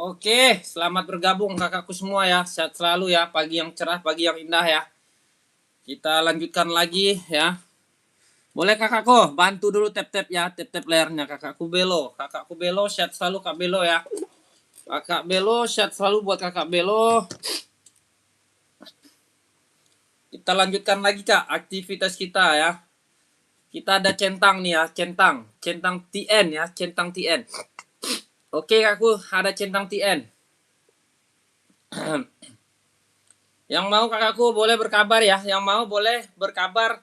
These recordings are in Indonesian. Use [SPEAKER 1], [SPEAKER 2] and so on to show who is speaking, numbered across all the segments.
[SPEAKER 1] Oke, selamat bergabung kakakku semua ya. Sehat selalu ya. Pagi yang cerah, pagi yang indah ya. Kita lanjutkan lagi ya. Boleh kakakku bantu dulu tap-tap ya, tap-tap layarnya kakakku Belo. Kakakku Belo sehat selalu Kak Belo ya. Kakak Belo sehat selalu buat kakak Belo. Kita lanjutkan lagi Kak aktivitas kita ya. Kita ada centang nih ya, centang TN ya, centang TN. Oke kakakku, ada centang TN. Yang mau kakakku boleh berkabar ya, yang mau boleh berkabar.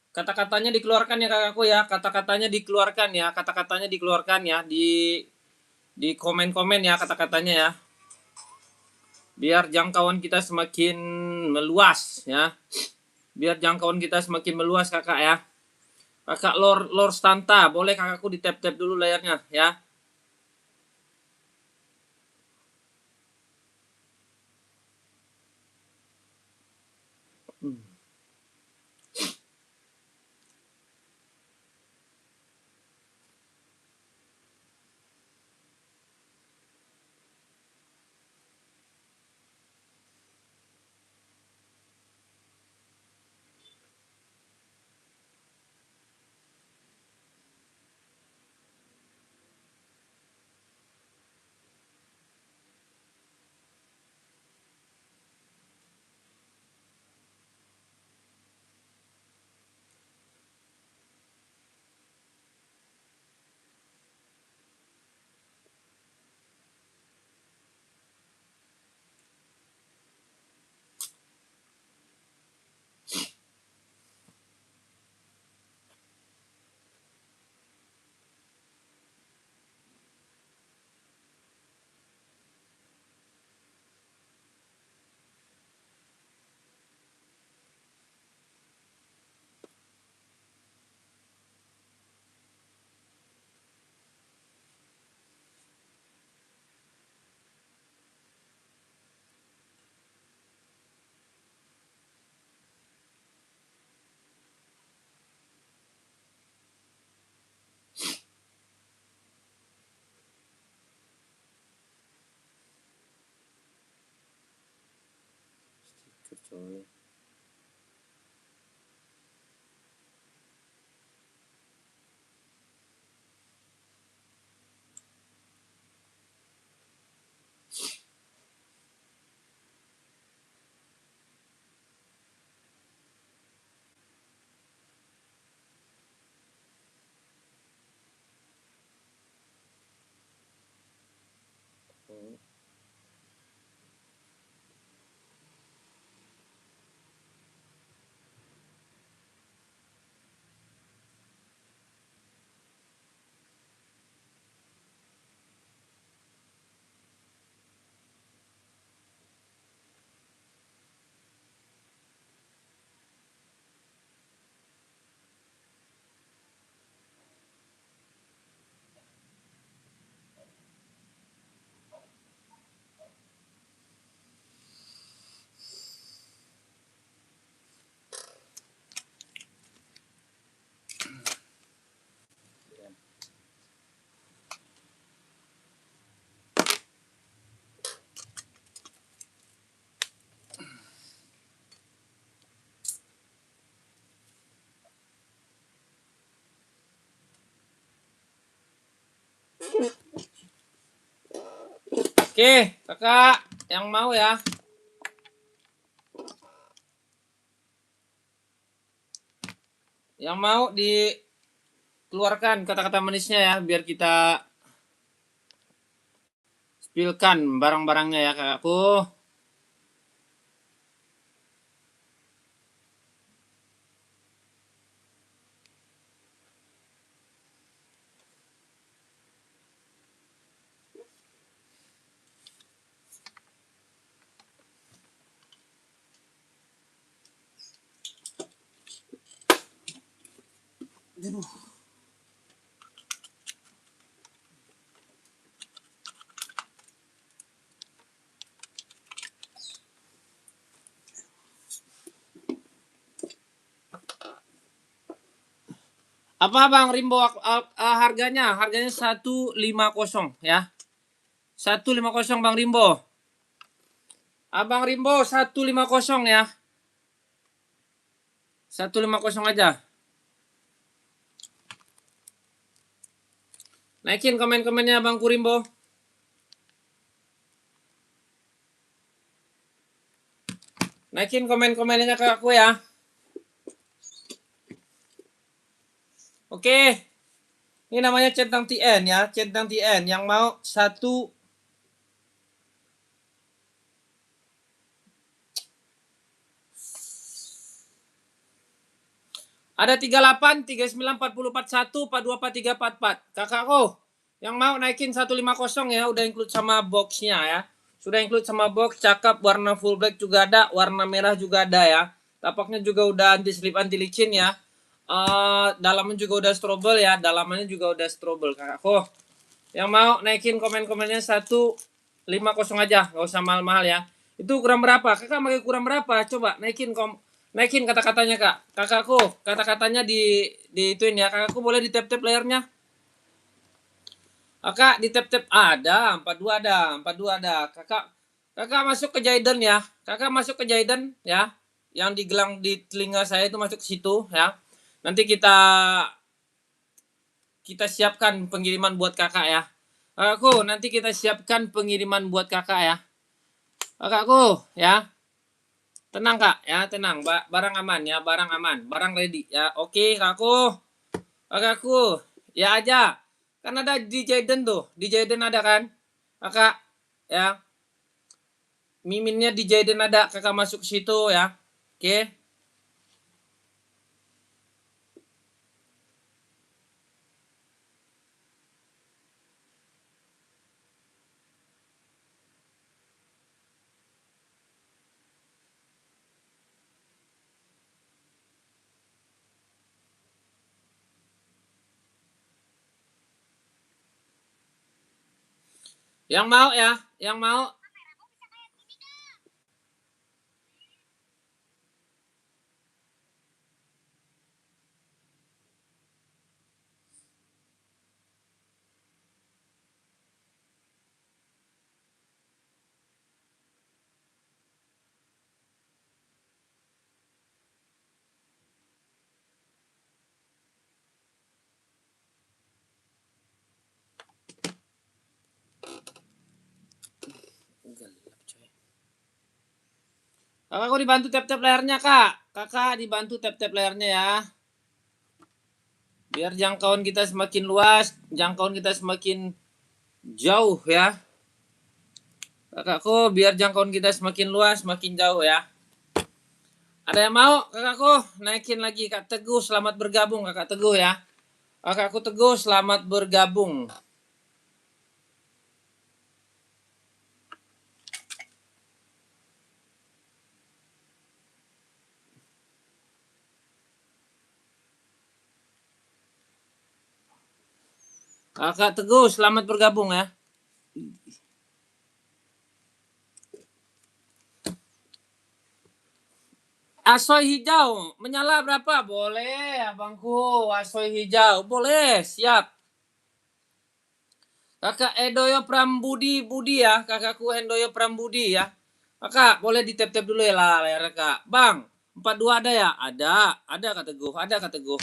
[SPEAKER 1] Kata-katanya dikeluarkan ya kakakku ya, kata-katanya dikeluarkan ya, kata-katanya dikeluarkan ya di komen-komen ya kata-katanya ya, biar jangkauan kita semakin meluas ya, biar jangkauan kita semakin meluas kakak ya. Kakak Lor Stanta, boleh kakakku di tap-tap dulu layarnya ya. Oke kakak yang mau ya, yang mau dikeluarkan kata-kata manisnya ya, biar kita spillkan barang-barangnya ya kakakku. Apa Bang Rimbo harganya? Harganya 150 ya. 150 Bang Rimbo. Abang Rimbo 150 ya. 150 aja. Naikin komen-komennya Bang Kurimbo. Naikin komen-komennya ke aku ya. Oke. Ini namanya centang TN ya. Centang TN yang mau satu. Ada 38, 39, 40, 41, 42, 43, 44. Kakakku, yang mau naikin 150 ya, udah include sama boxnya ya. Sudah include sama box, cakep, warna full black juga ada, warna merah juga ada ya. Tapaknya juga udah anti slip, anti licin ya. Dalamnya juga udah strobel ya, dalamannya juga udah strobel kakakku. Yang mau naikin komen-komennya 150 aja, nggak usah mahal-mahal ya. Itu kurang berapa? Kakak pakai kurang berapa? Coba naikin kata-katanya kak. Kakakku kata-katanya di ituin ya. Kakakku boleh di tap-tap layarnya. Kakak di tap-tap ada 42 ada 42 ada. Kakak masuk ke Jaiden ya. Kakak masuk ke Jaiden ya. Yang digelang di telinga saya itu masuk ke situ ya. Nanti kita siapkan pengiriman buat kakak ya. Kakakku, nanti kita siapkan pengiriman buat kakak ya. Kakakku, ya. Tenang kak, ya tenang. Barang aman ya, barang aman. Barang ready ya. Oke kakakku. Kakakku, ya aja. Kan ada di Jaden tuh. Di Jaden ada kan? Kakak, ya. Miminnya di Jaden ada. Kakak masuk ke situ ya. Oke. Yang mau ya, yang mau. Kakakku dibantu tap-tap layarnya kak. Kakak dibantu tap-tap layarnya ya. Biar jangkauan kita semakin luas, jangkauan kita semakin jauh ya. Kakakku, biar jangkauan kita semakin luas, semakin jauh ya. Ada yang mau kakakku naikin lagi Kak Teguh, selamat bergabung Kakak Teguh ya. Kakakku Teguh, selamat bergabung. Kakak Teguh, selamat bergabung ya. Asoy hijau, menyala berapa? Boleh, abangku. Asoy hijau, boleh, siap. Kakak Edoyo Prambudi Budi ya, kakakku Endoyo Prambudi ya. Kakak, boleh di tap-tap dulu ya lah layar kak. Bang, 42 ada ya? Ada Kak Teguh, ada Kak Teguh.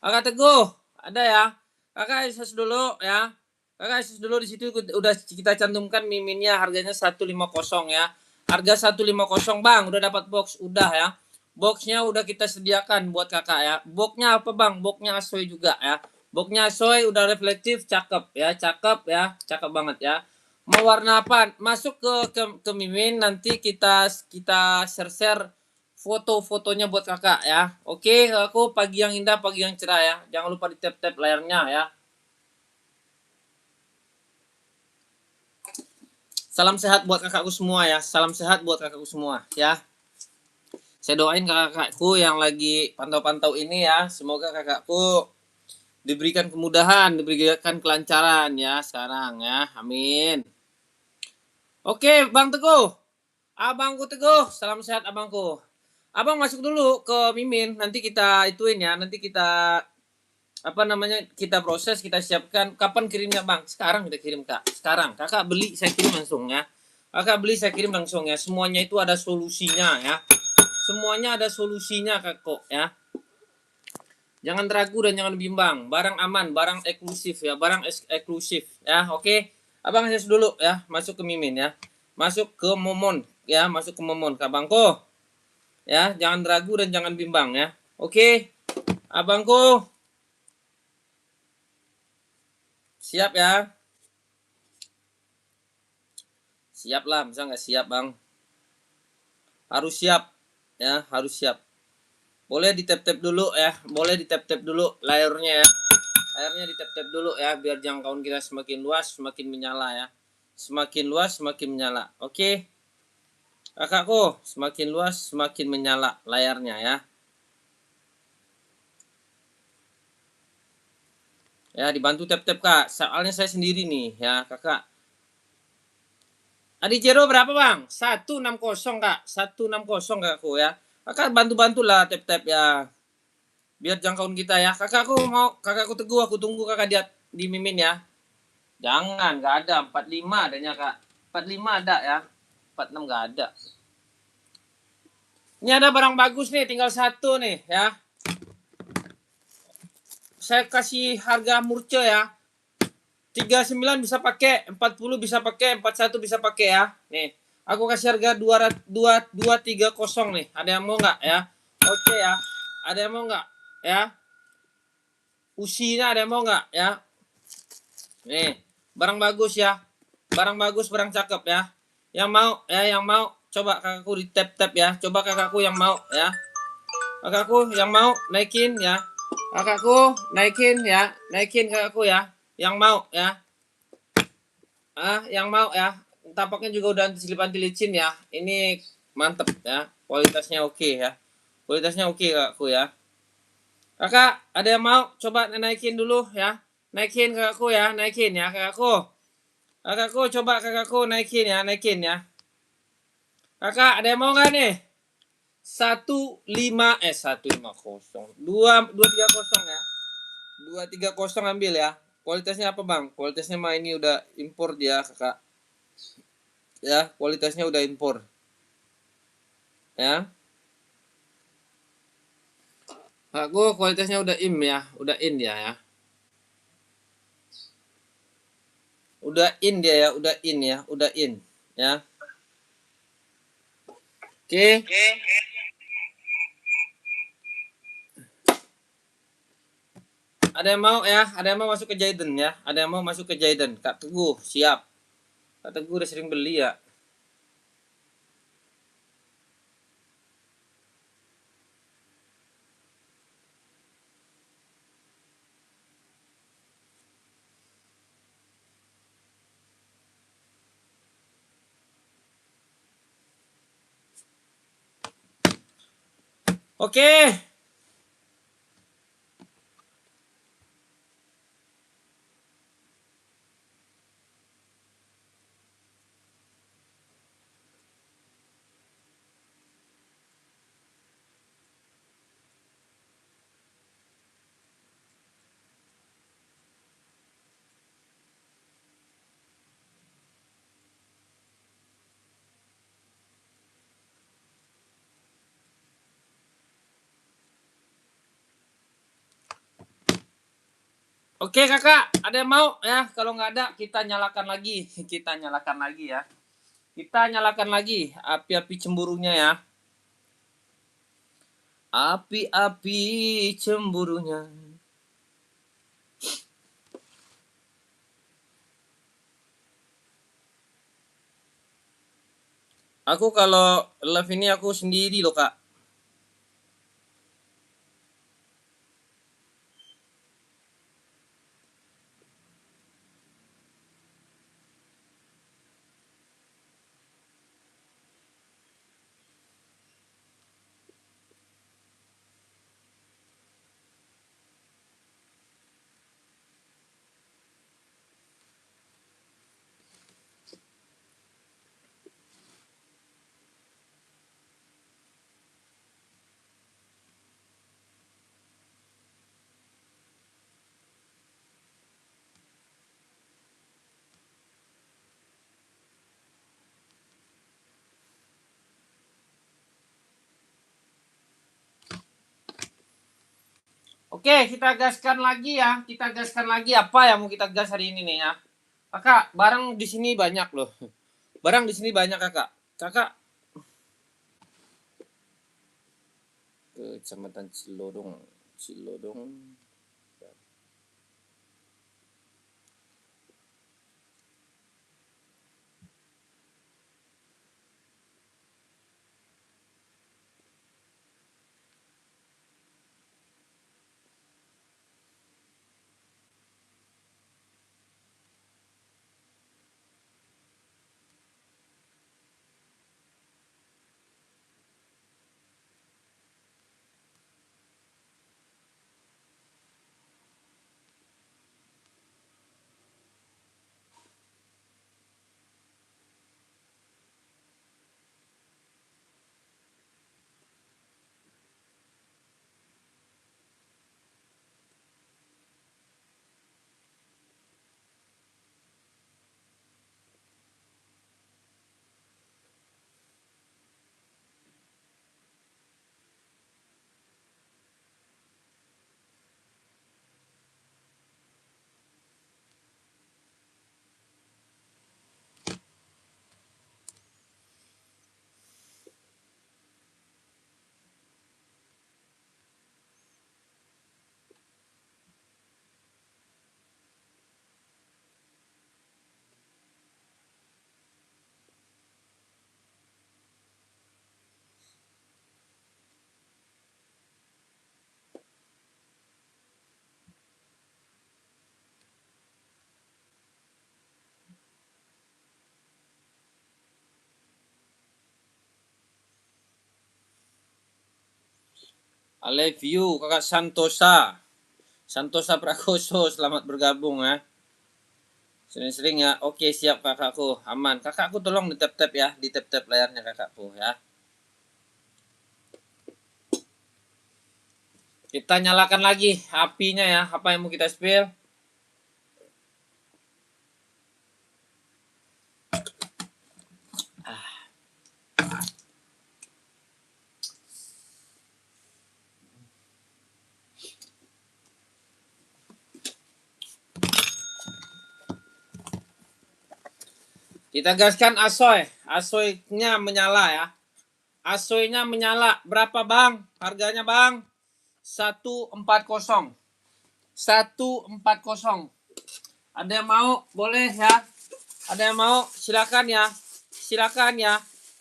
[SPEAKER 1] Kakak Teguh, ada ya. Kakak akses dulu ya. Kakak akses dulu di situ udah kita cantumkan miminnya harganya 150 ya. Harga 150 Bang, udah dapat box, udah ya. Boxnya udah kita sediakan buat kakak ya. Boxnya apa Bang? Boxnya Asoy juga ya. Boxnya Asoy udah reflektif, cakep ya, cakep banget ya. Mau warna apa? Masuk ke mimin, nanti kita share foto-fotonya buat kakak ya. Oke, aku pagi yang indah, pagi yang cerah ya. Jangan lupa di tap-tap layarnya ya. Salam sehat buat kakakku semua ya. Salam sehat buat kakakku semua ya. Saya doain kakakku yang lagi pantau-pantau ini ya. Semoga kakakku diberikan kemudahan, diberikan kelancaran ya sekarang ya. Amin. Oke, Bang Teguh. Abangku Teguh, salam sehat abangku. Abang masuk dulu ke Mimin, nanti kita ituin ya, nanti kita apa namanya, kita proses, kita siapkan. Kapan kirimnya bang? Sekarang kita kirim kak. Sekarang kakak beli, saya kirim langsung ya. Kakak beli, saya kirim langsung ya. Semuanya itu ada solusinya ya. Semuanya ada solusinya kak kok ya. Jangan ragu dan jangan bimbang. Barang aman, barang eksklusif ya, barang eksklusif ya. Oke, abang akses dulu ya, masuk ke Mimin ya, masuk ke Momon ya, masuk ke Momon kak Bangko ya. Jangan ragu dan jangan bimbang ya. Oke, abangku siap ya. Siap lah, masa nggak siap bang? Harus siap ya, harus siap. Boleh di tap tap dulu ya, boleh di tap tap dulu layarnya ya. Layarnya di tap tap dulu ya, biar jangkauan kita semakin luas, semakin menyala ya. Semakin luas, semakin menyala. Oke, kakakku, semakin luas, semakin menyala layarnya ya. Ya, dibantu tap tap kak. Soalnya saya sendiri nih ya kakak. Adi Jero berapa bang? 160 kak, 160 kakakku ya. Kakak bantu-bantu lah tap tap ya. Biar jangkauan kita ya. Kakakku mau, kakakku teguh, aku tunggu kakak di Mimin ya. Jangan, nggak ada. 45 adanya kak. 45 ada ya. 46 nggak ada. Ini ada barang bagus nih, tinggal satu nih ya. Saya kasih harga murce ya. 39 bisa pakai, 40 bisa pakai, 41 bisa pakai ya. Nih, aku kasih harga 230 nih. Ada yang mau nggak ya? Oke ya. Ada yang mau nggak ya? Usinya ada yang mau nggak ya? Nih, barang bagus ya. Barang bagus, barang cakep ya. Yang mau ya, yang mau coba kakakku di tap-tap ya. Coba kakakku yang mau ya. Kakakku yang mau naikin ya. Kakakku naikin ya. Naikin kakakku ya. Yang mau ya. Yang mau ya. Tampaknya juga udah anti licin ya. Ini mantep ya. Kualitasnya oke ya. Kualitasnya oke kakakku ya. Kakak, ada yang mau coba naikin dulu ya. Naikin kakakku ya, naikin ya kakakku. Kakakku coba kakakku naikin ya, naikin ya. Kakak, ada yang mau nggak nih? 150 230 ya. 230 ambil ya. Kualitasnya apa bang? Kualitasnya mah ini udah impor dia kakak. Ya, kualitasnya udah impor. Ya. Aku kualitasnya udah ya, udah in dia ya. Udah in dia ya, udah in ya, udah in ya. Oke. Ada yang mau ya, ada yang mau masuk ke Jaiden ya, ada yang mau masuk ke Jaiden. Kak Teguh siap. Kak Teguh udah sering beli ya. Oke. Oke kakak, ada yang mau ya? Kalau nggak ada, kita nyalakan lagi. Kita nyalakan lagi ya. Kita nyalakan lagi api-api cemburunya ya. Api-api cemburunya. Aku kalau live ini aku sendiri loh kak. Oke, kita gaskan lagi ya. Kita gaskan lagi apa yang mau kita gas hari ini nih ya. Kakak, barang di sini banyak loh. Barang di sini banyak kakak. Kakak ke Kecamatan Cilodong. Cilodong. I love you, kakak Santosa. Santosa Prakoso, selamat bergabung ya. Sering-sering ya. Oke, siap kakakku. Aman. Kakakku tolong di tap-tap ya. Di tap-tap layarnya kakakku ya. Kita nyalakan lagi apinya ya. Apa yang mau kita spill? Kita gaskan asoy. Asoynya menyala ya. Asoynya menyala. Berapa bang? Harganya bang? 140. 140. Ada yang mau? Boleh ya. Ada yang mau? Silakan ya. Silakan ya.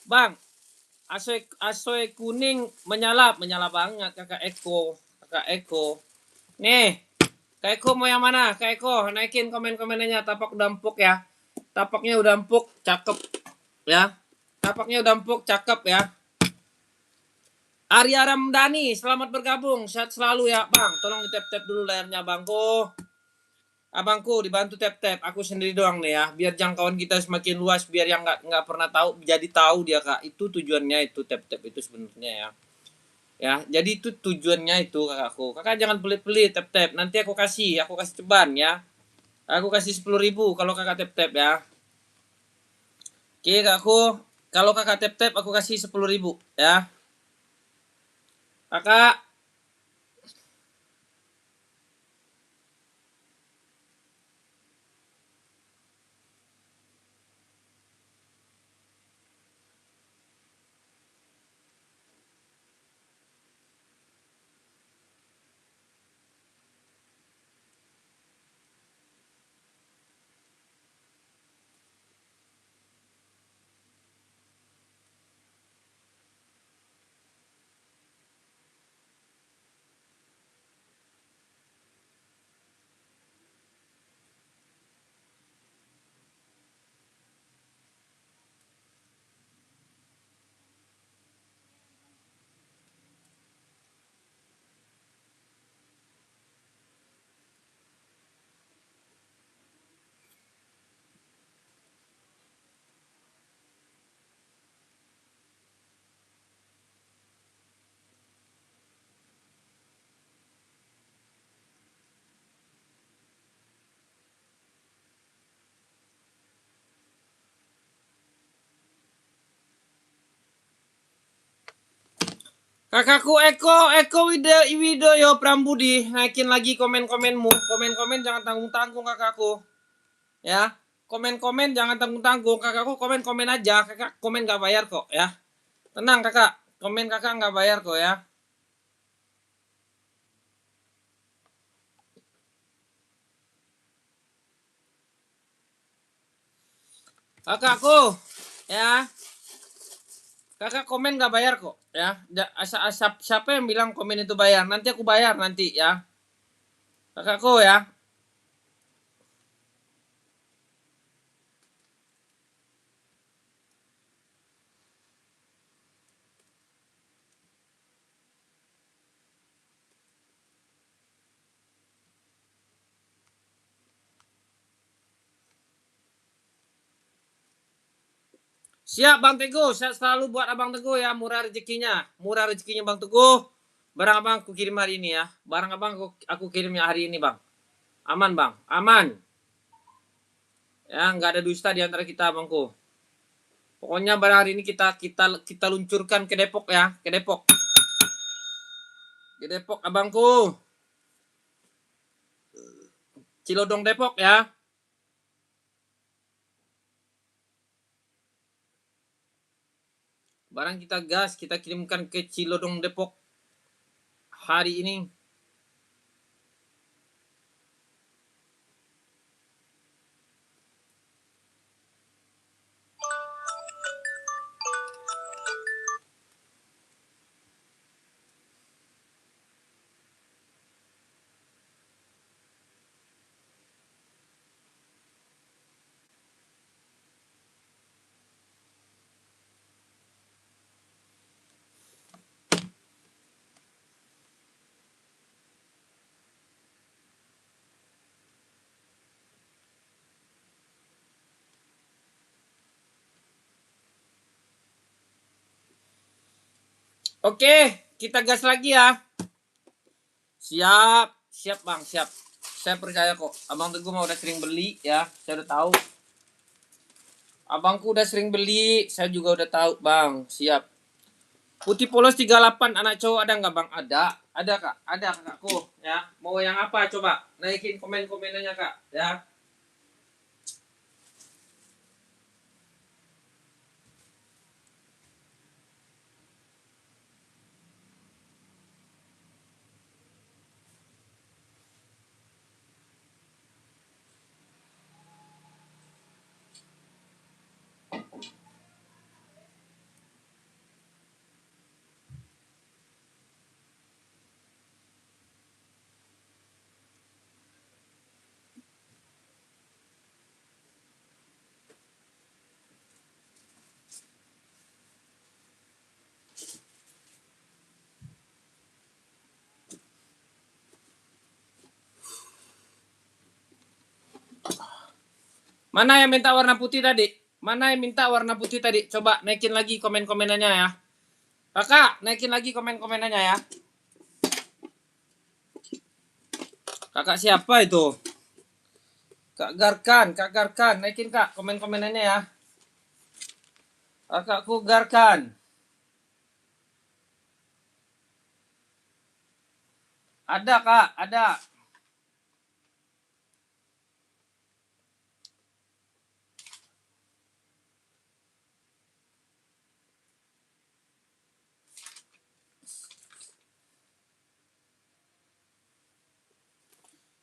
[SPEAKER 1] Bang, asoy kuning menyala. Menyala banget kakak Eko. Kakak Eko. Nih. Kak Eko mau yang mana? Kak Eko, naikin komen-komennya. Tapak udah empuk ya. Tapaknya udah empuk, cakep ya. Tapaknya udah empuk, cakep ya. Arya Ramdhani, selamat bergabung. Sehat selalu ya, Bang. Tolong di tap-tap dulu layarnya, Bangku. Abangku, dibantu tap-tap. Aku sendiri doang nih ya. Biar jangkauan kita semakin luas. Biar yang nggak pernah tahu, jadi tahu dia, Kak. Itu tujuannya itu, tap-tap itu sebenarnya ya. Ya, jadi itu tujuannya itu, kakakku. Kakak jangan pelit-pelit, tap-tap. Nanti aku kasih ceban ya. Aku kasih 10.000 kalau kakak tap-tap ya. Oke, kakakku. Kalau kakak tap-tap, aku kasih 10.000 ya. Kakak, Kakakku Eko Widoyo Prambudi, naikin lagi komen-komenmu. Komen-komen jangan tanggung-tanggung kakakku. Ya, komen-komen jangan tanggung-tanggung. Kakakku komen-komen aja. Kakak komen nggak bayar kok ya. Tenang kakak, komen kakak nggak bayar kok ya. Kakakku, ya. Kakak komen nggak bayar kok ya. Siapa yang bilang komen itu bayar? Nanti aku bayar nanti ya. Kakakku ya. Siap Bang Teguh, saya selalu buat Abang Teguh ya, murah rezekinya. Murah rezekinya Bang Teguh. Barang Abang aku kirim hari ini ya. Barang Abang aku kirim hari ini Bang. Aman Bang, aman. Ya, nggak ada dusta di antara kita Bangku. Pokoknya barang hari ini kita luncurkan ke Depok ya, ke Depok. Ke Depok Abangku. Cilodong Depok ya. Barang kita gas, kita kirimkan ke Cilodong Depok hari ini. Oke, kita gas lagi ya. Siap, siap Bang, siap. Saya percaya kok. Abang Teguh mau udah sering beli ya, saya udah tahu. Abangku udah sering beli, saya juga udah tahu Bang. Siap. Putih polos 38 anak cowok ada nggak Bang? Ada Kak. Ada kakakku ya. Mau yang apa coba? Naikin komen-komenannya Kak ya. Mana yang minta warna putih tadi? Mana yang minta warna putih tadi? Coba naikin lagi komen-komenannya ya. Kakak, naikin lagi komen-komenannya ya. Kakak siapa itu? Kak Garkan, naikin Kak komen-komenannya ya. Kakakku Garkan. Ada Kak, ada.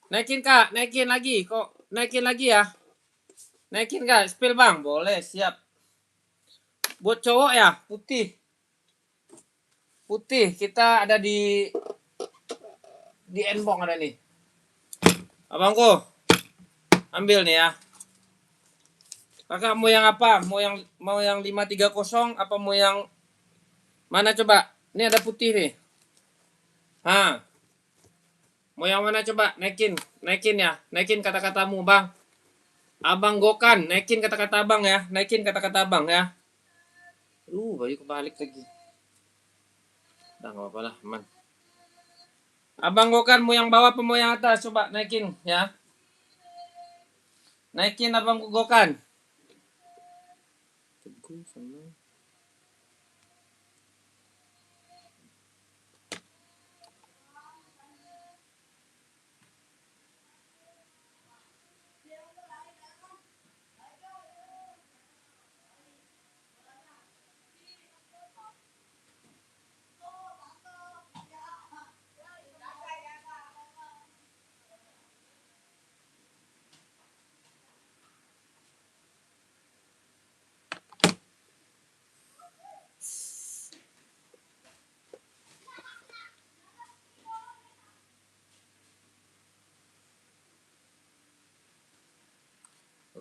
[SPEAKER 1] Naikin Kak, naikin lagi. Kok naikin lagi ya? Naikin Kak, spill Bang. Boleh, siap. Buat cowok ya, putih. Putih, kita ada di Enbong ada nih. Abangku, ambil nih ya. Kakak mau yang apa? Mau yang 530 apa mau yang mana coba? Ini ada putih nih. Hah. Mau yang mana coba? Naikin, naikin ya. Naikin kata-katamu, Bang. Abang Gokan, naikin kata-kata Abang ya. Naikin kata-kata Abang ya. Baju kebalik lagi. Udah enggak apa-apa lah, aman. Abang Gokan mau yang bawah apa mau yang atas? Coba naikin ya. Naikin Abang Gokan. Teguh sama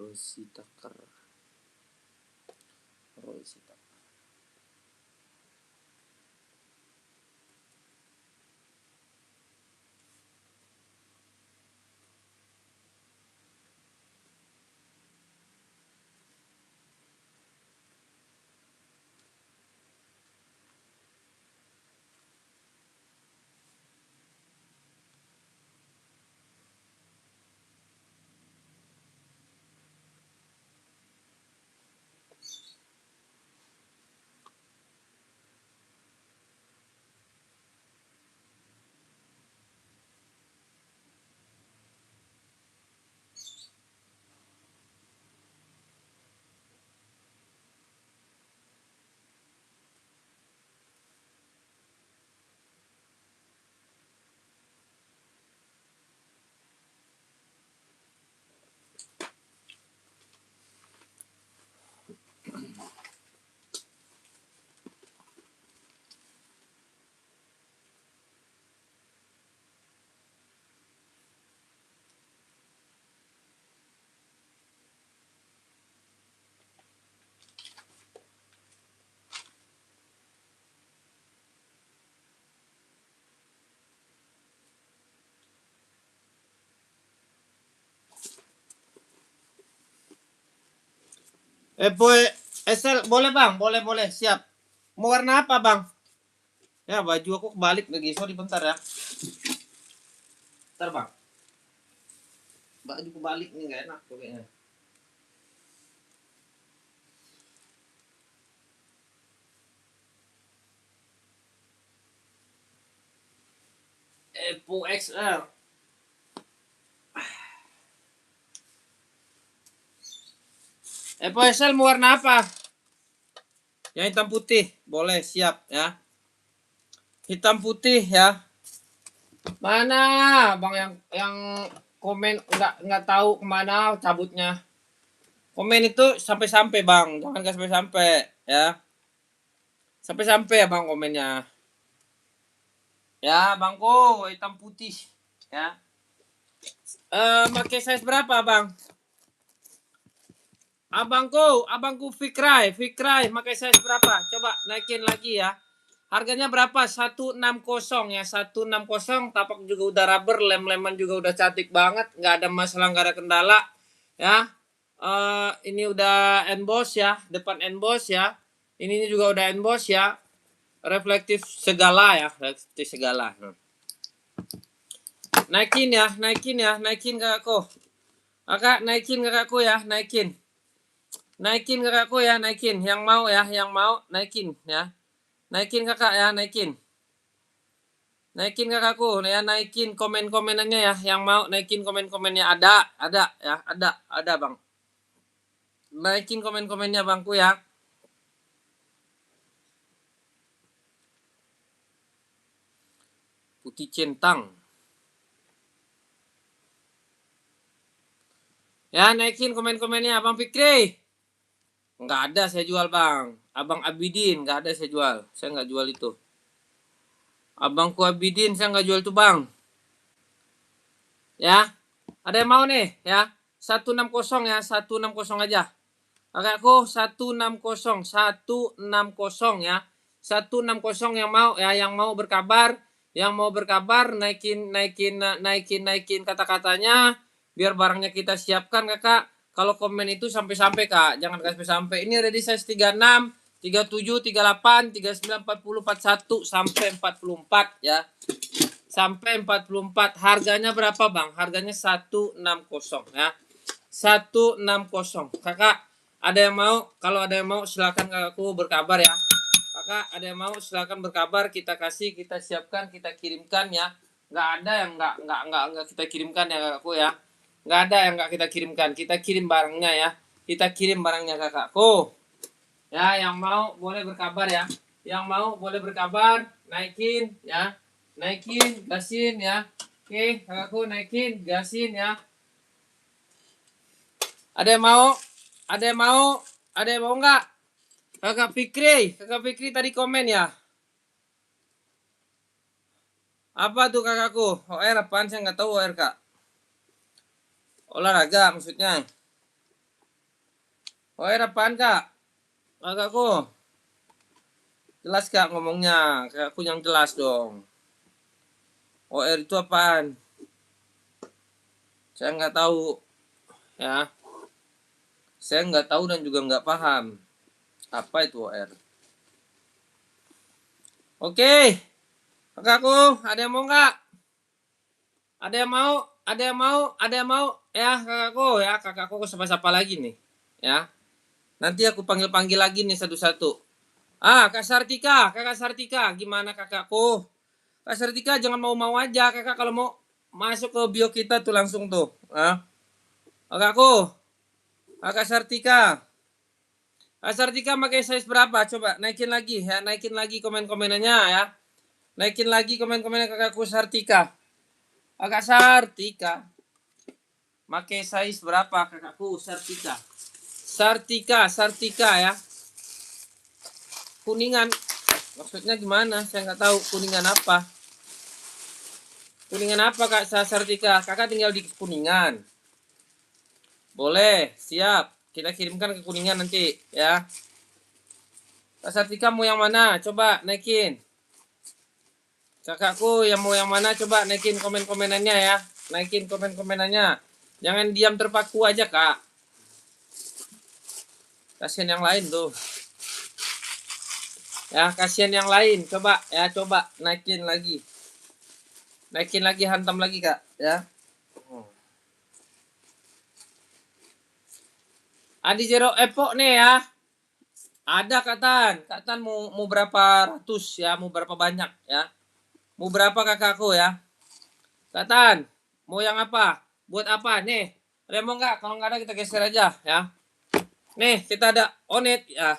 [SPEAKER 1] Rositaker. Rositaker. Boy, Esel, boleh bang, boleh, siap. Mau warna apa bang? Ya baju aku kebalik lagi, sorry bentar ya. Bentar bang. Baju kebalik nih nggak enak tuh kayaknya. Epo XL. Epo XL mau warna apa? Yang hitam putih, boleh siap ya. Hitam putih ya. Mana bang yang komen nggak tahu kemana cabutnya. Komen itu sampai-sampai bang, jangan nggak sampai-sampai ya. Sampai-sampai ya bang komennya. Ya bangku hitam putih ya. Pakai size berapa bang? Abangku Fikrai, pakai size berapa? Coba naikin lagi ya. Harganya berapa? 160 ya, 160. Tapak juga udah rubber, lem-leman juga udah cantik banget, nggak ada masalah, nggak ada kendala ya. Ini udah emboss ya, depan emboss ya. Ini juga udah emboss ya. Reflektif segala ya, reflektif segala. Naikin kakakku. Kakak naikin kakakku ya, naikin. Naikin kakakku ya, naikin. Yang mau ya, yang mau naikin ya. Naikin kakak ya, naikin. Naikin kakakku ya, naikin komen-komenannya ya. Yang mau naikin komen-komennya ada ya, ada bang. Naikin komen-komennya bangku ya. Putih centang. Ya, naikin komen-komennya Abang Fikri. Nggak ada saya jual bang. Abang Abidin nggak ada saya jual. Saya nggak jual itu. Abangku Abidin saya nggak jual itu bang. Ya, ada yang mau nih ya. 160 ya, 160 aja. Kakakku 160 ya. 160 yang mau ya, yang mau berkabar, naikin kata-katanya biar barangnya kita siapkan kakak. Kalau komen itu sampai-sampai kak, jangan sampai-sampai. Ini ready size 36, 37, 38, 39, 40, 41 sampai 44 ya. Sampai 44. Harganya berapa bang? Harganya 160 ya. 160. Kakak ada yang mau? Kalau ada yang mau silakan kakakku berkabar ya. Kakak ada yang mau silakan berkabar, kita kasih, kita siapkan, kita kirimkan ya. Nggak ada yang nggak kita kirimkan ya kakakku ya. Nggak ada yang nggak kita kirimkan. Kita kirim barangnya ya. Kita kirim barangnya kakakku. Ya, yang mau boleh berkabar ya. Yang mau boleh berkabar, naikin ya. Naikin, gasin ya. Oke, kakakku naikin, gasin ya. Ada yang mau? Ada yang mau? Ada yang mau nggak? Kakak Fikri tadi komen ya. Apa tuh kakakku? OR apaan? Saya nggak tahu OR kak. Olahraga maksudnya. OR apaan kak? Kakakku. Jelas kak ngomongnya. Kakakku yang jelas dong. OR itu apaan? Saya nggak tahu. Ya. Saya nggak tahu dan juga nggak paham. Apa itu OR? Oke. Kakakku, ada yang mau nggak? Ada yang mau? Ada yang mau? Ada yang mau? Ya kakakku ya. Kakakku sapa-sapa lagi nih. Ya. Nanti aku panggil-panggil lagi nih satu-satu. Kak Sartika, Kakak Sartika, gimana kakakku? Kak Sartika jangan mau-mau aja, kakak kalau mau masuk ke bio kita tuh langsung tuh. Kakakku, Kakak Sartika. Kak Sartika pakai size berapa? Coba naikin lagi ya, naikin lagi komen-komenannya ya. Naikin lagi komen-komennya kakakku Sartika. Kakak Sartika. Pakai size berapa kakakku Sartika? Sartika ya. Kuningan. Maksudnya gimana? Saya nggak tahu kuningan apa. Kuningan apa Kak Sartika? Kakak tinggal di Kuningan. Boleh, siap. Kita kirimkan ke Kuningan nanti ya. Kak Sartika mau yang mana? Coba naikin. Kakakku yang mau yang mana? Coba naikin komen-komenannya ya. Naikin komen-komenannya. Jangan diam terpaku aja Kak. Kasihan yang lain tuh. Ya, kasihan yang lain. Coba ya, coba naikin lagi. Naikin lagi, hantam lagi Kak ya. Adi Jero Epok nih ya. Ada Katan mau berapa ratus ya, mau berapa banyak ya. Mau berapa kakakku ya. Katan, mau yang apa? Buat apa nih? Ada mau nggak? Kalau nggak ada kita geser aja ya. Nih kita ada onet ya.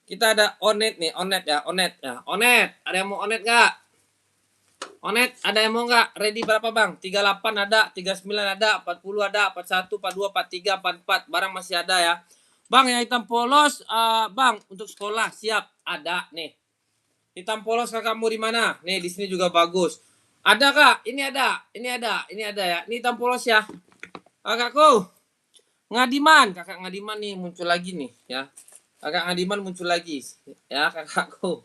[SPEAKER 1] Kita ada onet nih, onet ya, onet ya. Onet, ada yang mau onet nggak? Onet, ada yang mau nggak? Ready berapa bang? 38 ada, 39 ada, 40 ada, 41, 42, 43, 44. Barang masih ada ya. Bang yang hitam polos, bang untuk sekolah siap ada nih. Hitam polos kakakmu di mana? Nih di sini juga bagus. Ada kak? Ini ada, ini ada, ini ada ya. Ini hitam polos ya. Kakakku, Ngadiman, kakak Ngadiman nih muncul lagi nih ya. Kakak Ngadiman muncul lagi ya kakakku.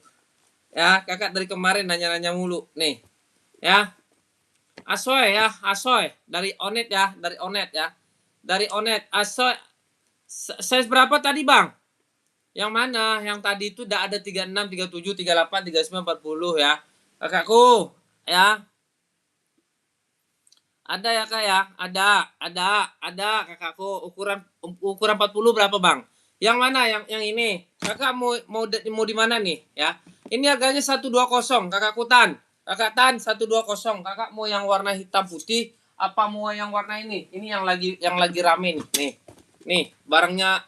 [SPEAKER 1] Ya kakak dari kemarin nanya-nanya mulu nih. Ya, Asoy ya, Asoy dari Onet ya, dari Onet ya. Dari Onet, Asoy. Size berapa tadi, Bang? Yang mana? Yang tadi itu udah ada 36, 37, 38, 39, 40 ya. Kakakku, ya. Ada ya, Kak ya? Ada kakakku. Ukuran 40 berapa, Bang? Yang mana? Yang ini. Kakak mau di mana nih, ya? Ini harganya 120, Kakak Tan. Kakak Tan 120. Kakak mau yang warna hitam putih apa mau yang warna ini? Ini yang lagi rame nih. Nih, barangnya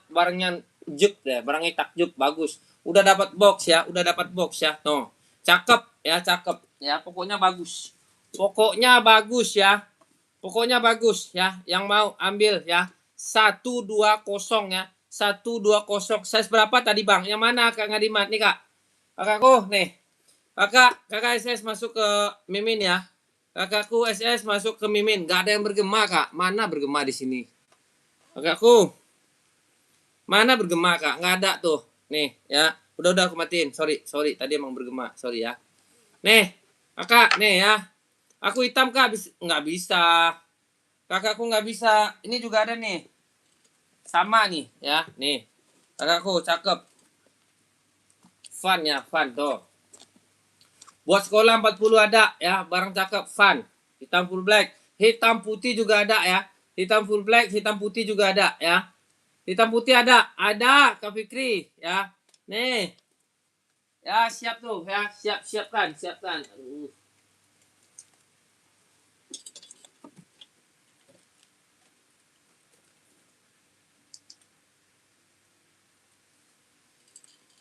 [SPEAKER 1] juk deh, barangnya takjub bagus. Udah dapat box ya, udah dapat box ya. No. Cakep ya, cakep. Ya, pokoknya bagus. Pokoknya bagus ya. Pokoknya bagus ya. Yang mau ambil ya. 120 ya. 120. Size berapa tadi, Bang? Yang mana Kak Ngadimat nih, Kak? Kakakku nih. Kakak SS masuk ke Mimin ya. Kakakku SS masuk ke Mimin. Gak ada yang bergema, Kak. Mana bergema di sini? Kakakku. Mana bergema, Kak? Nggak ada tuh. Nih, ya. Udah aku matiin. Sorry. Tadi emang bergema. Sorry ya. Nih, kakak, nih ya. Aku hitam, Kak. Nggak bisa. Kakakku nggak bisa. Ini juga ada nih. Sama nih, ya. Nih. Kakakku, cakep. Fun ya, fun tuh. Buat sekolah 40 ada ya. Barang cakep, fun. Hitam full black. Hitam putih juga ada ya. Hitam full black, hitam putih juga ada ya. Hitam putih ada Kak Fikri ya. Nih. Ya, siap tuh ya. Siapkan.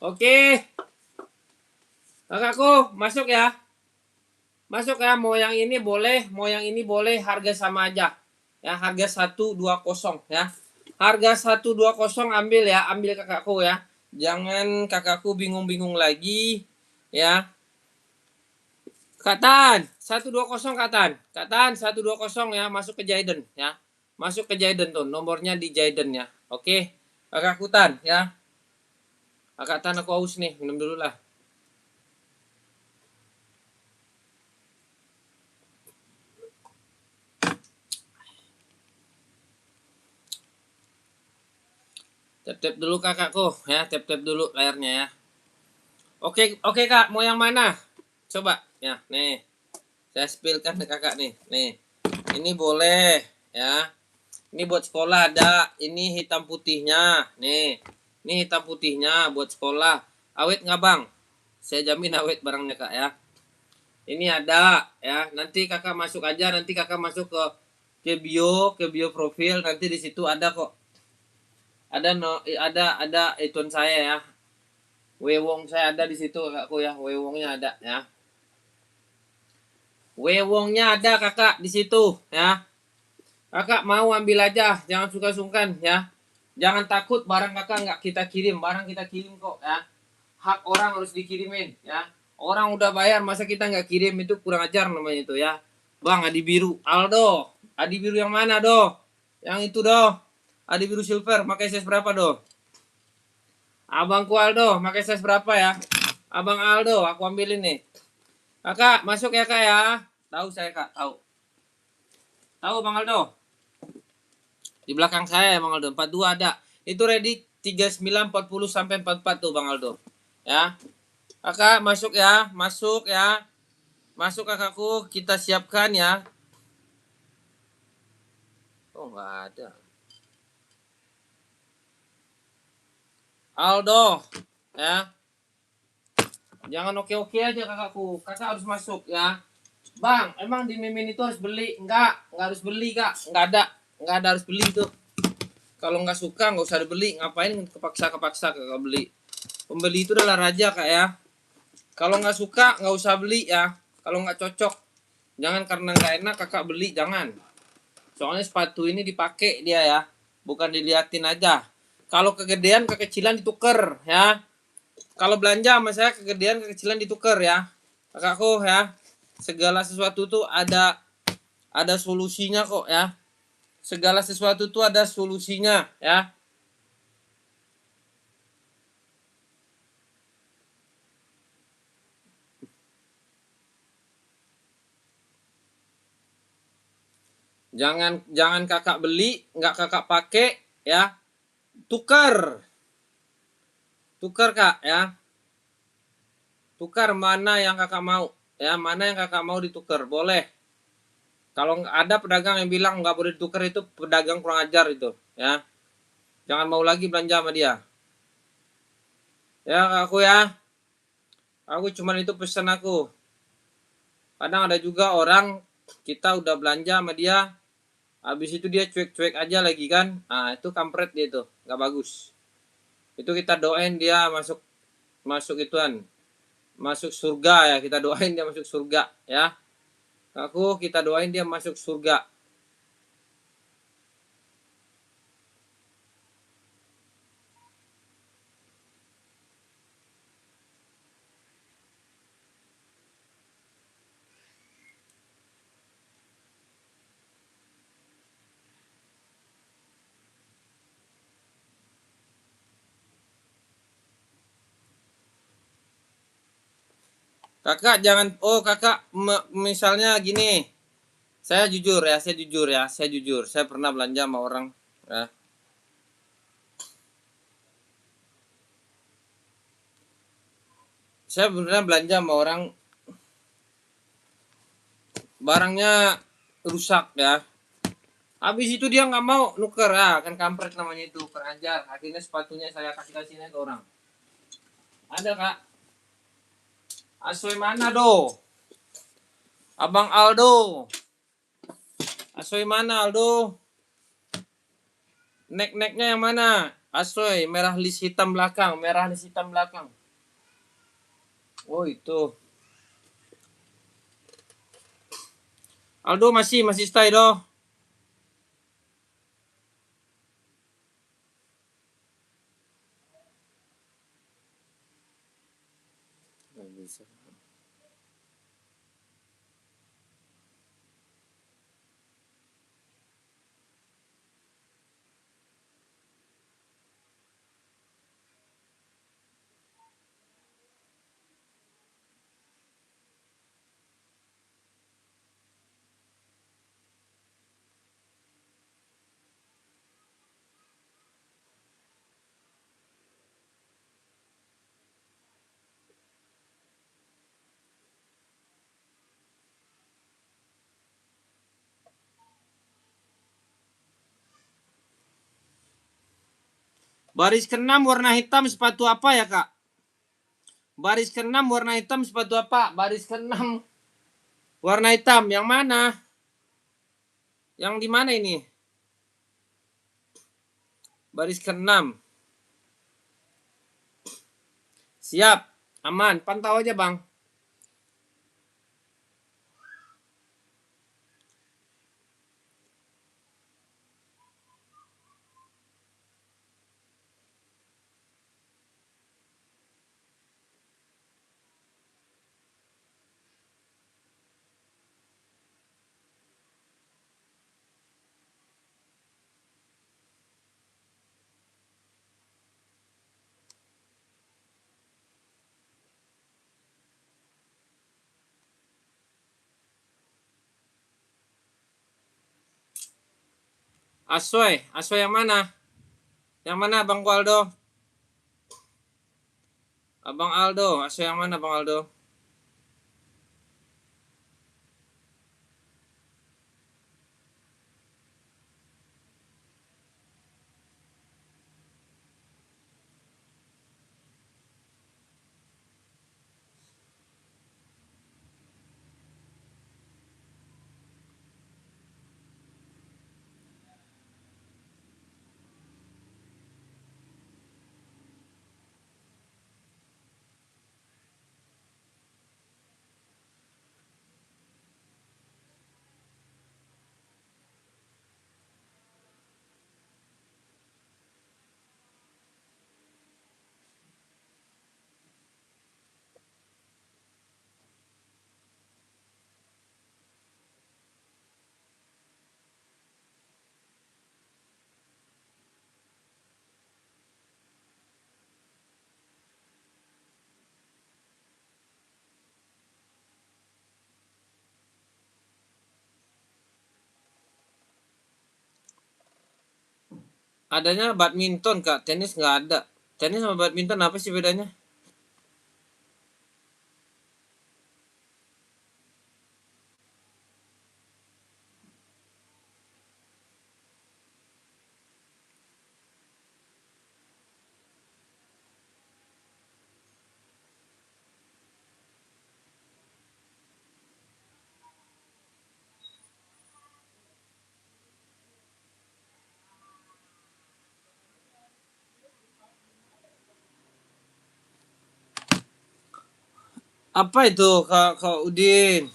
[SPEAKER 1] Oke. Kakakku, masuk ya. Masuk ya, mau yang ini boleh, mau yang ini boleh, harga sama aja. Ya, harga 120 ya. Harga 120 ambil ya, ambil kakakku ya. Jangan kakakku bingung-bingung lagi ya. Katan, 120 Katan. Katan 120 ya, masuk ke Jaiden ya. Masuk ke Jaiden tuh, nomornya di Jaiden ya. Oke. Kakak Kutan ya. Kakak Tan aku haus nih, minum dulu lah. Tap-tap dulu kakakku ya, tap-tap dulu layarnya ya. Oke kak, mau yang mana? Coba ya, nih. Saya spillkan ke kakak nih. Nih. Ini boleh ya. Ini buat sekolah ada. Ini hitam putihnya. Nih. Ini hitam putihnya buat sekolah. Awet nggak bang? Saya jamin awet barangnya kak ya. Ini ada ya. Nanti kakak masuk aja. Nanti kakak masuk ke bio profil. Nanti di situ ada kok. Ada ikon saya ya. Wewong saya ada di situ kakakku ya. Wewongnya ada ya. Wewongnya ada kakak di situ ya. Kakak mau ambil aja, jangan suka sungkan ya. Jangan takut barang kakak nggak kita kirim, barang kita kirim kok ya. Hak orang harus dikirimin ya. Orang udah bayar masa kita nggak kirim, itu kurang ajar namanya itu ya. Bang Adi Biru, Aldo, Adi Biru yang mana doh? Yang itu doh. Adi Biru Silver, pakai size berapa doh? Abangku Aldo, pakai size berapa ya? Abang Aldo, aku ambilin nih. Kakak, masuk ya kak ya. Tahu saya kak, tahu. Tahu Bang Aldo? Di belakang saya Bang Aldo, 42 ada. Itu ready 39 40 sampai 44 tuh Bang Aldo. Ya. Kakak masuk ya, masuk ya. Masuk kakakku, kita siapkan ya. Oh, enggak ada. Aldo, ya. Jangan oke-oke aja kakakku. Kakak harus masuk ya. Bang, emang di Mimin itu harus beli? Enggak harus beli kak. Enggak ada harus beli tuh. Kalau nggak suka nggak usah dibeli. Ngapain kepaksa kakak beli? Pembeli itu adalah raja kak ya. Kalau nggak suka nggak usah beli ya. Kalau nggak cocok, jangan karena nggak enak kakak beli, jangan. Soalnya sepatu ini dipakai dia ya, bukan diliatin aja. Kalau kegedean kekecilan dituker ya. Kalau belanja sama saya kegedean kekecilan dituker ya, kakakku ya. Segala sesuatu tuh ada solusinya kok ya. Segala sesuatu tuh ada solusinya ya. Jangan kakak beli, nggak kakak pakai ya. Tukar. Tukar kak ya. Tukar mana yang kakak mau. Ya, mana yang kakak mau ditukar. Boleh. Kalau ada pedagang yang bilang nggak boleh ditukar, itu pedagang kurang ajar itu. Ya. Jangan mau lagi belanja sama dia. Ya kakakku ya. Aku cuman itu pesan aku. Kadang ada juga orang kita udah belanja sama dia, habis itu dia cuek-cuek aja lagi kan. Nah itu kampret dia tuh, nggak bagus. Itu kita doain dia masuk ituan, masuk surga ya, kita doain dia masuk surga ya. Aku kita doain dia masuk surga. Kakak jangan, oh kakak misalnya gini, saya jujur ya, saya pernah belanja sama orang ya. Saya pernah belanja sama orang, barangnya rusak ya. Habis itu dia nggak mau nuker, ah kan kampret namanya itu, perajar. Akhirnya sepatunya saya kasihnya ke orang. Ada kak. Asoy mana do? Abang Aldo. Asoy mana Aldo? Nek-neknya yang mana? Asoy merah list hitam belakang, merah list hitam belakang. Oh itu. Aldo masih stay do. Nggak bisa. Baris ke-6 warna hitam sepatu apa ya, Kak? Baris ke-6 warna hitam sepatu apa? Baris ke-6 warna hitam. Yang mana? Yang di mana ini? Baris ke-6. Siap. Aman. Pantau aja, Bang. Asoy. Asoy yang mana? Yang mana, Bang Waldo? Abang Aldo. Asoy yang mana, Bang Aldo? Adanya badminton, Kak. Tenis nggak ada. Tenis sama badminton apa sih bedanya? Apa itu, Kak Udin?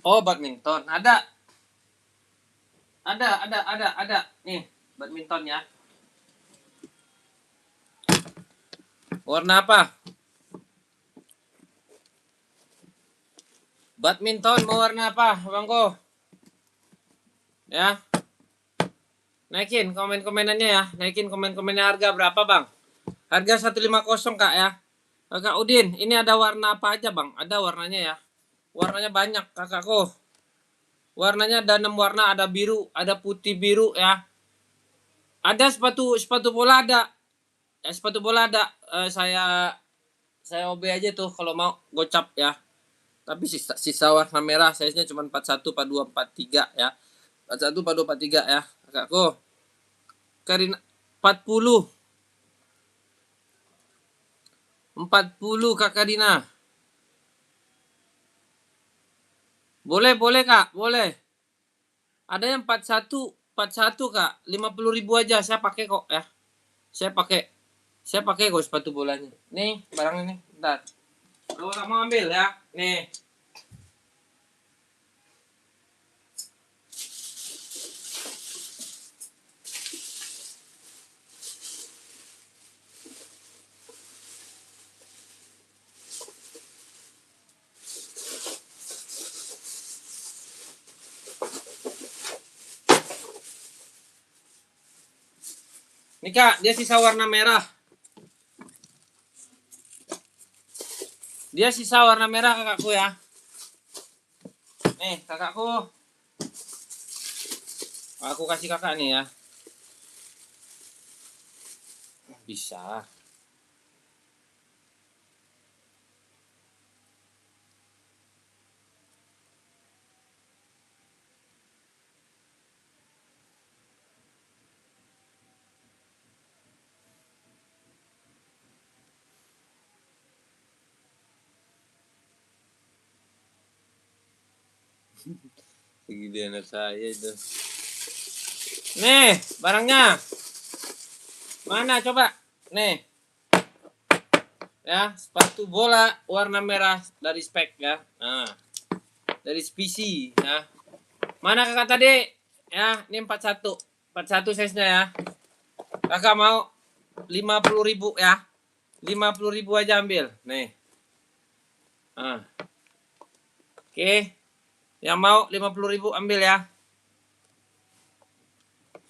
[SPEAKER 1] Oh, badminton. Ada. Nih, badminton ya. Warna apa? Badminton mau warna apa, Bangko? Ya. Naikin komen-komenannya ya. Naikin komen-komennya harga berapa, Bang? Harga 150, Kak ya. Kakak Udin, ini ada warna apa aja, Bang? Ada warnanya ya. Warnanya banyak, Kakakku. Warnanya ada 6 warna, ada biru, ada putih biru ya. Ada sepatu bola ada. Ya, sepatu bola ada. Saya OB aja tuh kalau mau gocap ya. Tapi sisa warna merah size-nya cuma 41, 42, 43 ya. 41, 42, 43 ya. Kakakku. Karina 40. 40 Kak Karina. Boleh, boleh Kak, boleh. Ada yang 41 Kak, 50.000 aja saya pakai kok ya. Saya pakai. Saya pakai kok sepatu bolanya. Nih, barang ini. Bentar. Kalau tak mau ambil ya. Nih. Nih Kak, dia sisa warna merah. Dia sisa warna merah kakakku ya. Nih, kakakku. Aku kasih kakak nih ya. Bisa. Segede anak saya itu. Nih, barangnya. Mana coba? Nih. Ya, sepatu bola warna merah dari Spek ya. Nah, dari SPC ya. Mana kakak tadi? Ya, ini 41. 41 size-nya ya. Kakak mau 50.000 ya. 50.000 aja ambil. Nih. Nah. Oke. Yang mau 50.000 ambil ya.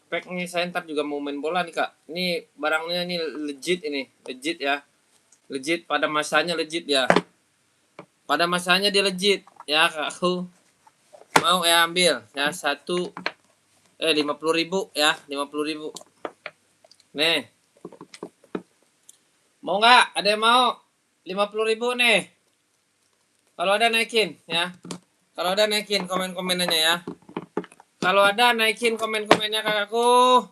[SPEAKER 1] Spek nih saya ntar juga mau main bola nih kak. Ini barangnya nih legit ini. Legit ya. Legit pada masanya legit ya. Pada masanya dia legit ya kakakku. Mau ya ambil ya 50.000 ya 50.000. Nih. Mau nggak? Ada yang mau? 50.000 nih. Kalau ada naikin ya. Kalau ada naikin komen-komenannya ya. Kalau ada naikin komen-komennya kakakku.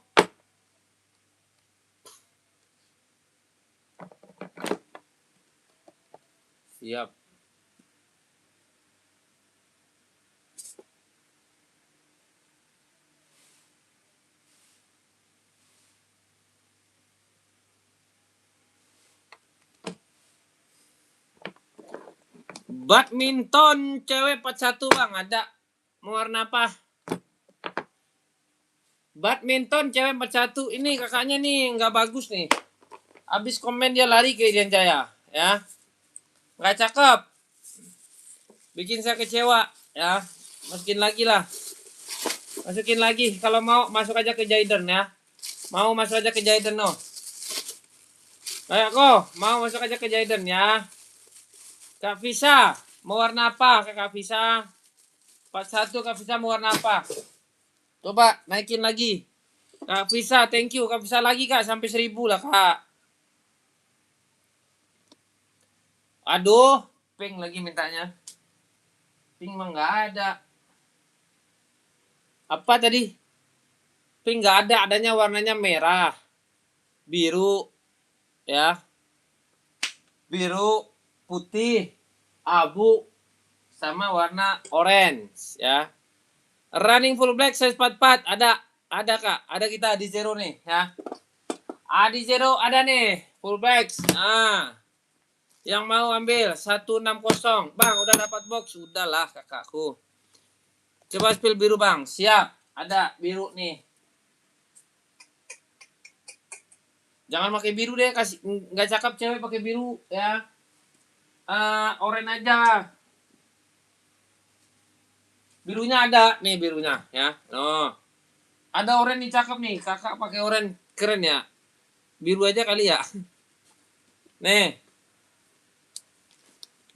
[SPEAKER 1] Siap. Badminton cewek 41 bang, ada. Mau warna apa? Badminton cewek 41. Ini kakaknya nih nggak bagus nih. Abis komen dia lari ke Irian Jaya. Ya. Nggak cakep. Bikin saya kecewa. Ya. Masukin lagi lah. Masukin lagi. Kalau mau masuk aja ke Jaiden ya. Mau masuk aja ke Jaiden no. Kayak kok. Mau masuk aja ke Jaiden ya. Kak Visa. Mau warna apa Kak Visa? 41 Kak Visa mau warna apa? Coba naikin lagi. Kak Visa, thank you. Kak Visa lagi kak, sampai 1.000 lah kak. Aduh, pink lagi mintanya. Pink mah nggak ada. Apa tadi? Pink nggak ada, adanya warnanya merah, biru, ya, biru, putih, abu, sama warna orange, ya. Running full black size 44 ada kak, ada kita di zero nih, ya. Di zero ada nih, full black. Nah, yang mau ambil 160. Bang, udah dapat box? Udahlah kakakku. Coba spill biru bang. Siap. Ada biru nih. Jangan pakai biru deh, kasih nggak cakep cewek pakai biru ya. Oranye aja. Birunya ada nih birunya ya. No. Ada oranye nih cakep nih. Kakak pakai oranye keren ya. Biru aja kali ya. Nih.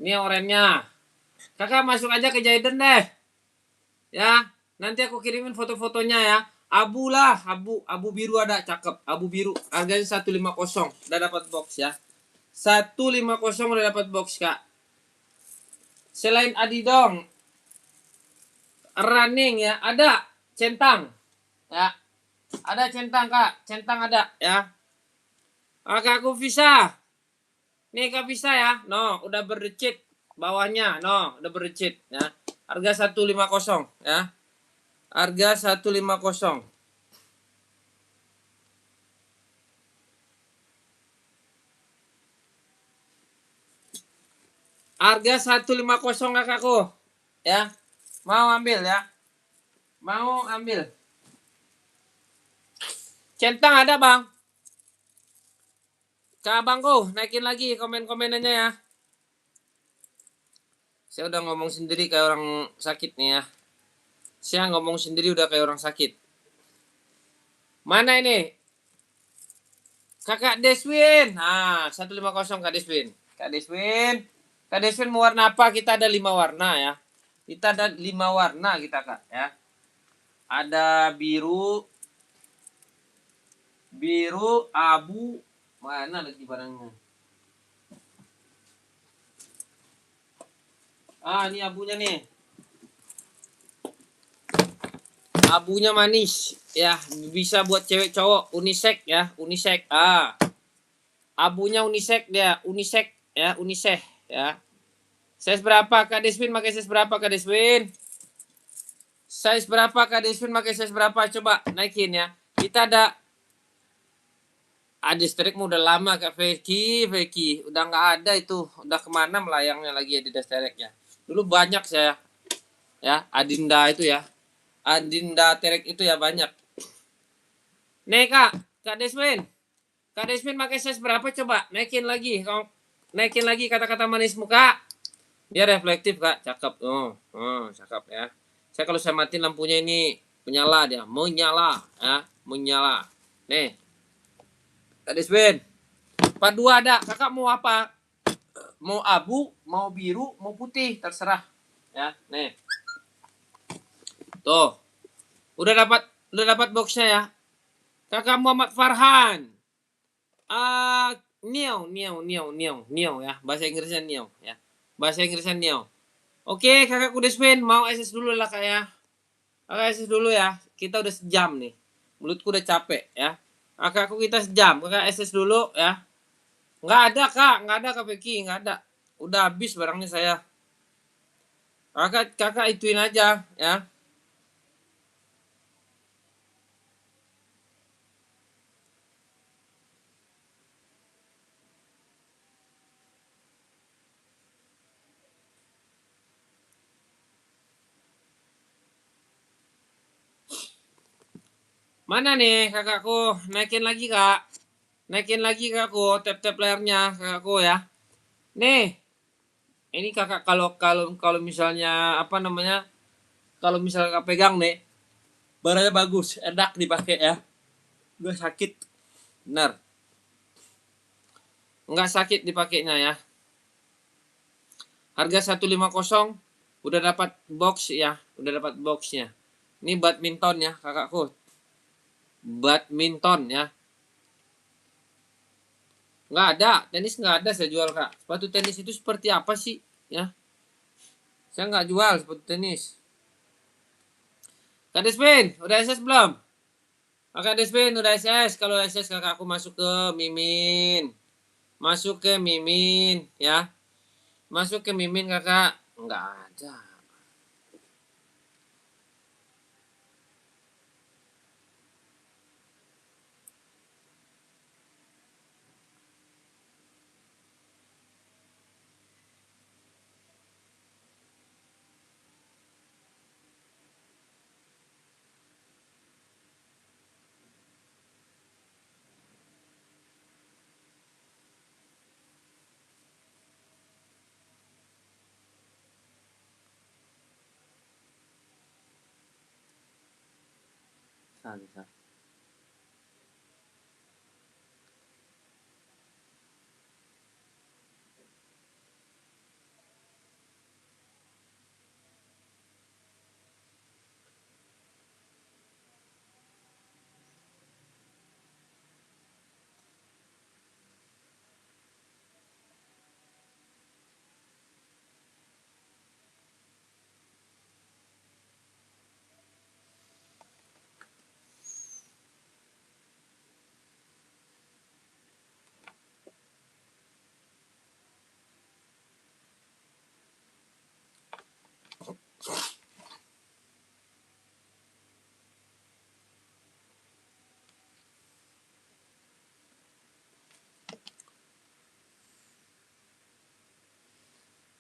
[SPEAKER 1] Ini orennya. Kakak masuk aja ke Jaiden deh. Ya. Nanti aku kirimin foto-fotonya ya. Abu lah, abu biru ada cakep. Abu biru. Harganya 150. Udah dapat box ya. 150 udah dapat box kak. Selain Adidong, running ya, ada centang ya, ada centang kak, centang ada ya. Kakakku Visa, nih kak Visa ya, no udah berdecit bawahnya, no udah berdecit ya. Harga 150 ya. Harga 150. Harga 150 kakakku. Ya. Mau ambil ya? Mau ambil? Centang ada, Bang? Kak Abangku, naikin lagi komen-komenannya ya. Saya udah ngomong sendiri kayak orang sakit nih ya. Saya ngomong sendiri udah kayak orang sakit. Mana ini? Kakak Deswin. Nah, 150 Kak Deswin. Kak Deswin. Kak Deswin mau warna apa? Kita ada 5 warna ya. Kita ada 5 warna kita, Kak, ya. Ada biru, abu, mana lagi barangnya? Ah, ini abunya nih. Abunya manis ya, bisa buat cewek cowok, unisex ya, unisex. Abunya unisex dia, unisex ya, unisex ya. Size berapa Kak Deswin, pakai size berapa Kak Deswin? Size berapa Kak Deswin, pakai size berapa? Coba naikin ya. Kita ada Adistrek udah lama Kak Vicky udah nggak ada itu, udah kemana melayangnya lagi Adistrek ya. Dulu banyak saya ya, Adinda itu ya, Adinda Terek itu ya banyak. Nih Kak Deswin, Kak Deswin pakai size berapa coba? Naikin lagi, naikin lagi kata-kata manis muka. Dia reflektif Kak, cakep. Cakep ya. Saya kalau saya matiin lampunya ini menyala dia, menyala ya, menyala. Nih, Kak Deswin. Part 2 ada. Kakak mau apa? Mau abu, mau biru, mau putih, terserah. Ya, nih. Tuh. Udah dapat boxnya ya. Kakak Muhammad Farhan. Neo ya. Bahasa Inggrisnya Neo ya. Bahasa Inggrisnya Neo. Oke, kakakku Deswin mau SS dulu lah kak ya. Kakak SS dulu ya. Kita udah sejam nih. Mulutku udah capek ya. Kakakku kita sejam. Kakak SS dulu ya. Nggak ada kak, nggak ada Kak Vicky, nggak ada. Udah habis barangnya saya. Kakak ituin aja ya. Mana nih kakakku? Naikin lagi kak. Naikin lagi kakakku. Tap layarnya kakakku ya. Nih. Ini kakak kalau misalnya apa namanya? Kalau misalnya kakak pegang nih, barangnya bagus, enak dipakai ya. Gak sakit. Benar. Nggak sakit dipakainya ya. Harga 150 udah dapat box ya, udah dapat boxnya. Ini badminton ya kakakku. Badminton ya. Nggak ada, tenis nggak ada saya jual kak. Sepatu tenis itu seperti apa sih ya? Saya nggak jual sepatu tenis. Kak Desvin, udah SS belum? Kak Desvin udah SS. Kalau SS kakakku masuk ke Mimin. Masuk ke Mimin ya. Masuk ke Mimin kakak. Nggak ada. Bisa.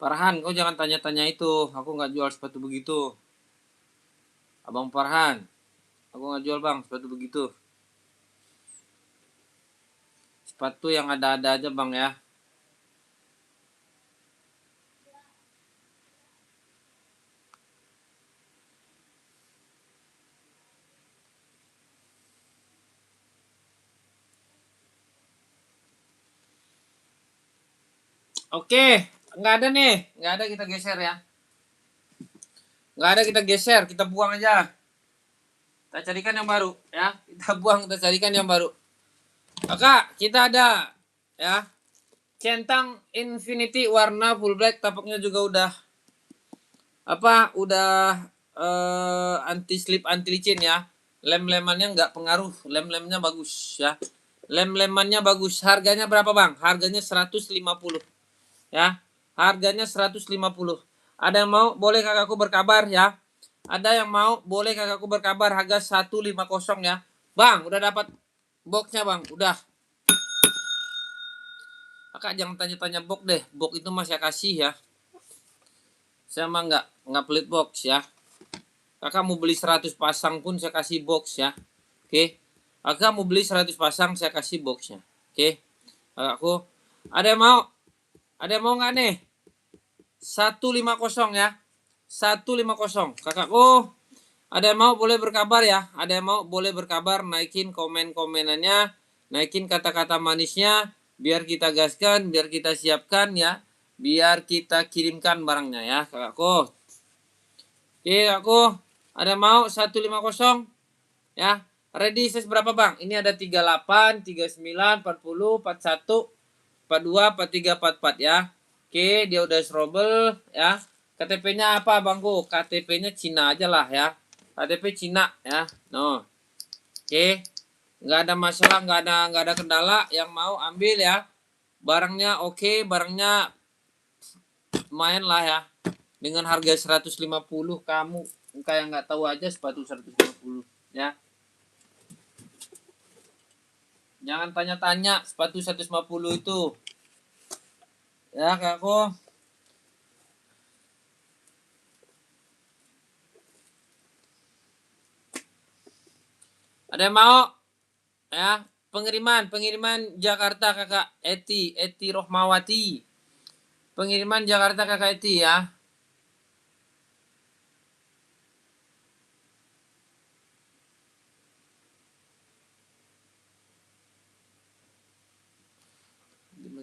[SPEAKER 1] Farhan, kau jangan tanya-tanya itu. Aku nggak jual sepatu begitu. Abang Farhan, aku nggak jual bang sepatu begitu. Sepatu yang ada-ada aja bang ya. Oke, nggak ada nih. Nggak ada, kita geser ya. Nggak ada, kita geser. Kita buang aja. Kita carikan yang baru ya. Kita buang, kita carikan yang baru. Kakak, kita ada ya. Centang Infinity warna full black, tapaknya juga udah udah anti slip, anti licin ya. Lem-lemannya nggak pengaruh, lem-lemnya bagus ya. Lem-lemannya bagus. Harganya berapa bang? Harganya 150 ya. Harganya 150. Ada yang mau boleh kakakku berkabar ya. Ada yang mau boleh kakakku berkabar, harga 150 ya. Bang, udah dapat boxnya bang, udah. Kakak jangan tanya-tanya box deh. Box itu masih kasih ya. Saya mah nggak pelit box ya. Kakak mau beli 100 pasang pun saya kasih box ya. Oke. Kakak mau beli 100 pasang saya kasih boxnya. Oke. Kakakku. Ada yang mau? Ada yang mau nggak nih? 150 ya. 150. Kakakku. Ada yang mau boleh berkabar ya. Ada yang mau boleh berkabar. Naikin komen-komenannya. Naikin kata-kata manisnya. Biar kita gaskan. Biar kita siapkan ya. Biar kita kirimkan barangnya ya kakakku. Oke kakakku. Ada mau 150 ya. Ready size berapa bang? Ini ada 38, 39, 40, 41, 42, 43, 44 ya. Oke, dia udah strobel ya. KTP-nya apa bangku? KTP-nya Cina aja lah ya. KTP Cina ya. No. Oke. Nggak ada masalah, nggak ada kendala. Yang mau ambil ya. Barangnya oke, barangnya lumayan lah ya. Dengan harga 150 kamu kayak nggak tahu aja sepatu 150 ya. Jangan tanya-tanya sepatu 150 itu. Ya kakakku. Ada yang mau? Ya, pengiriman Jakarta kakak Eti Rohmawati. Pengiriman Jakarta kakak Eti ya.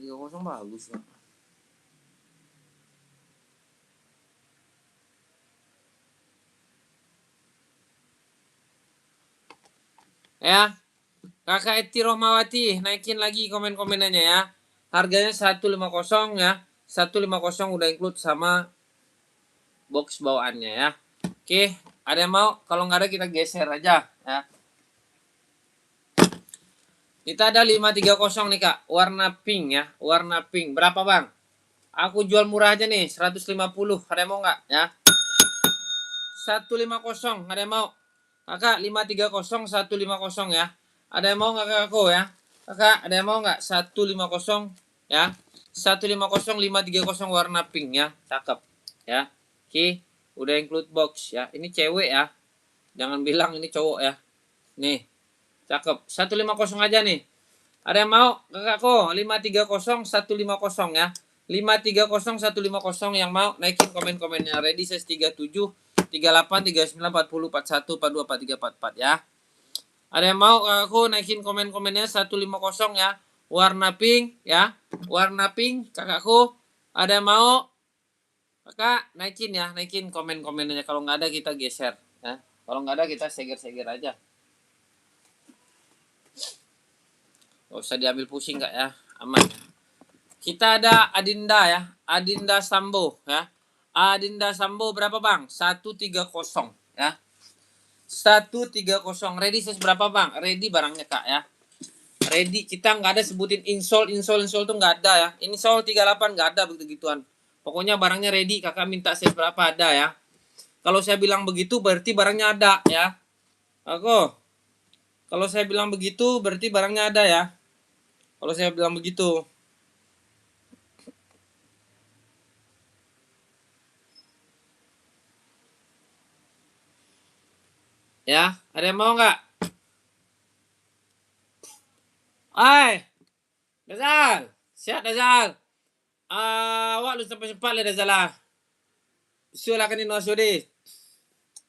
[SPEAKER 1] Kosong bagus ya. Ya, kakak Eti Rohmawati naikin lagi komen-komenannya ya. Harganya 150 ya. 150 udah include sama box bawaannya ya. Oke, ada yang mau? Kalau nggak ada kita geser aja ya. Kita ada 530 nih kak, warna pink ya, warna pink. Berapa bang? Aku jual murah aja nih, 150. Ada yang mau nggak ya? 150, ada yang mau? Kakak 530 150 ya. Ada yang mau nggak kakakku ya? Kakak ada yang mau nggak? 150 ya. 150 530 warna pink ya. Cakep ya. Oke, udah include box ya. Ini cewek ya. Jangan bilang ini cowok ya. Nih. Cakep. 150 aja nih. Ada yang mau kakakku? 530 150 ya. 530 150 yang mau naikin komen-komennya. Ready size 37 38 39 40 41 42 43 44 ya. Ada yang mau kakakku naikin komen-komennya 150 ya. Warna pink ya. Warna pink kakakku. Ada yang mau? Kakak naikin ya, naikin komen-komennya. Kalau nggak ada kita geser ya. Kalau nggak ada kita seger-seger aja. Gak usah diambil pusing kak ya, aman ya. Kita ada Adinda ya, Adinda Sambo ya. Adinda Sambo berapa bang? 130 ya. 130. Ready size berapa bang? Ready barangnya kak ya. Ready, kita nggak ada sebutin insole tuh nggak ada ya. Insole 38 nggak ada begitu-gituan. Pokoknya barangnya ready, kakak minta size berapa ada ya. Kalau saya bilang begitu berarti barangnya ada ya. Aku, kalau saya bilang begitu berarti barangnya ada ya. Kalau saya bilang begitu. Ya, ada yang mau nggak? Hai, Dazal. Siap Dazal. Awak lu sampai cepat le Dazal lah. Silakan ini Sudi.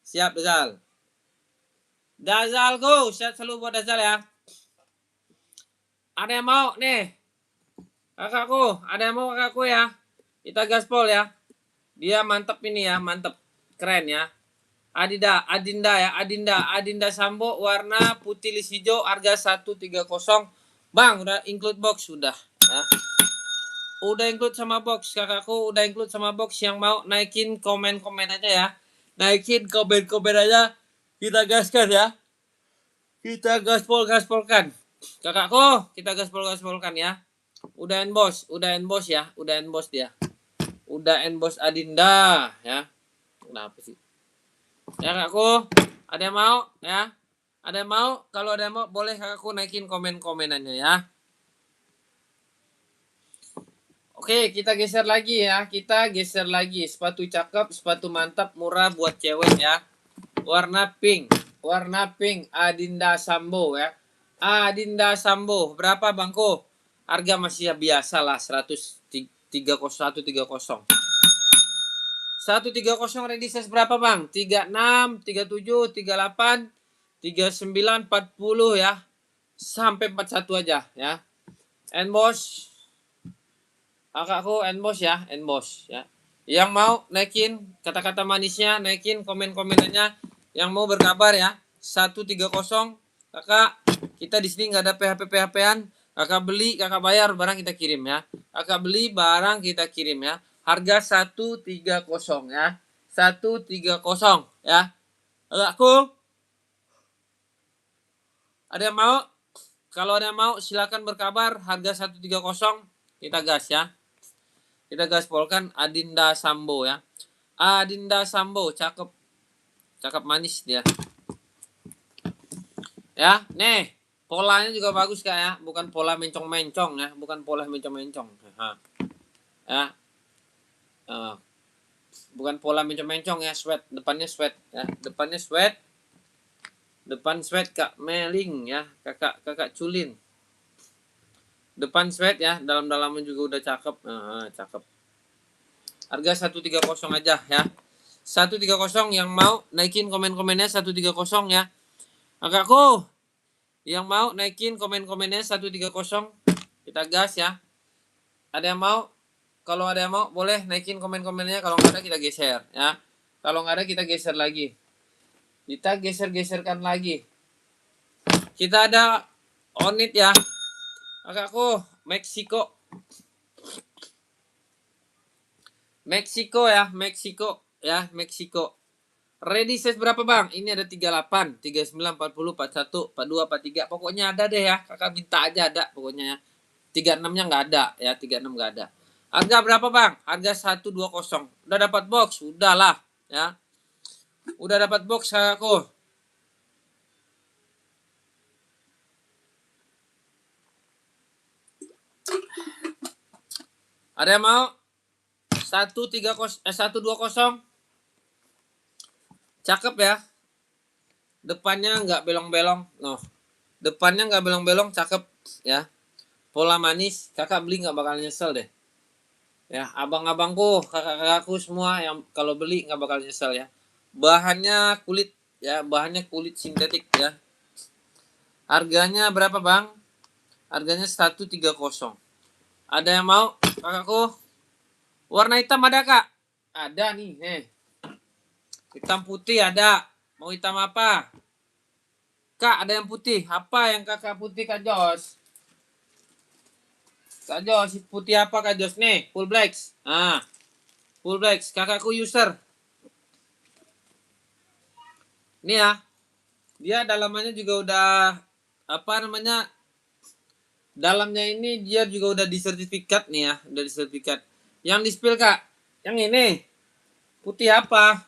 [SPEAKER 1] Siap Dazal. Dazal go, siap selalu buat Dazal ya. Ada yang mau nih? Kakakku, ada yang mau kakakku ya? Kita gaspol ya. Dia mantep ini ya, mantep. Keren ya. Adinda Sambo warna putih lis hijau harga 130. Bang, udah include box sudah ya. Udah include sama box kakakku, udah include sama box. Yang mau naikin komen-komen aja ya. Naikin komen-komen aja. Kita gaskan ya. Kita gaspolkan. Kakakku, kita gaspolkan ya. Udah endboss ya, udah endboss dia. Udah endboss Adinda ya. Kenapa sih? Ya kakakku, ada yang mau ya? Ada yang mau? Kalau ada yang mau boleh kakakku naikin komen-komenannya ya. Oke, kita geser lagi ya. Kita geser lagi. Sepatu cakep, sepatu mantap, murah buat cewek ya. Warna pink. Warna pink Adinda Sambo ya. Adinda Sambo. Berapa bangku? Harga masih ya biasa lah. 130. 130 ready size berapa bang? 36, 37, 38, 39, 40 ya. Sampai 41 aja ya. Endboss. Kakakku endboss ya, endboss ya. Yang mau naikin kata-kata manisnya, naikin komen-komenannya, yang mau berkabar ya. 130 kakak, kita di sini nggak ada PHP-PHP-an. Kakak beli, kakak bayar, barang kita kirim ya. Kakak beli, barang kita kirim ya. Harga 130 ya. 130 ya. Kakakku, ada yang mau? Kalau ada yang mau silakan berkabar. Harga 130 kita gas ya. Kita gaspolkan Adinda Sambo ya. Adinda Sambo, cakep. Cakep manis dia. Ya, nih. Polanya juga bagus Kak ya. Bukan pola mencong-mencong ya. Bukan pola mencong-mencong. Ya. Bukan pola mencong-mencong ya. Sweat. Depannya sweat ya. Depannya sweat. Depan sweat Kak Meling ya. Kakak culin. Depan sweat ya. Dalam-dalamnya juga udah cakep. Cakep. Harga 130 aja ya. 130 yang mau naikin komen-komennya 130 ya. Kakakku yang mau naikin komen-komennya 130 kita gas ya. Ada yang mau? Kalau ada yang mau boleh naikin komen-komennya. Kalau nggak ada kita geser ya. Kalau nggak ada kita geser lagi. Kita geser-geserkan lagi. Kita ada Onit ya. Kakakku Meksiko ya. Meksiko. Ready size berapa bang? Ini ada 38, 39, 40, 41, 42, 43. Pokoknya ada deh ya. Kakak minta aja ada pokoknya ya. 36-nya nggak ada ya. 36 nggak ada. Harga berapa bang? Harga 120. Udah dapat box? Udah lah ya. Udah dapat box aku. Ada yang mau? 120. Cakep ya. Depannya nggak belong-belong. No. Depannya nggak belong-belong, cakep ya. Pola manis, kakak beli nggak bakal nyesel deh. Ya, abang-abangku, kakak-kakakku semua yang kalau beli nggak bakal nyesel ya. Bahannya kulit ya, bahannya kulit sintetik ya. Harganya berapa bang? Harganya 130. Ada yang mau kakakku? Warna hitam ada kak? Ada nih, hitam putih ada. Mau hitam apa? Kak, ada yang putih. Apa yang kakak putih Kak Jos? Kak Jos, putih apa Kak Jos? Nih, full blacks. Full blacks. Kakakku user. Nih ya. Dia dalamannya juga udah apa namanya? Dalamnya ini dia juga udah disertifikat nih ya, udah disertifikat. Yang di spill Kak. Yang ini. Putih apa?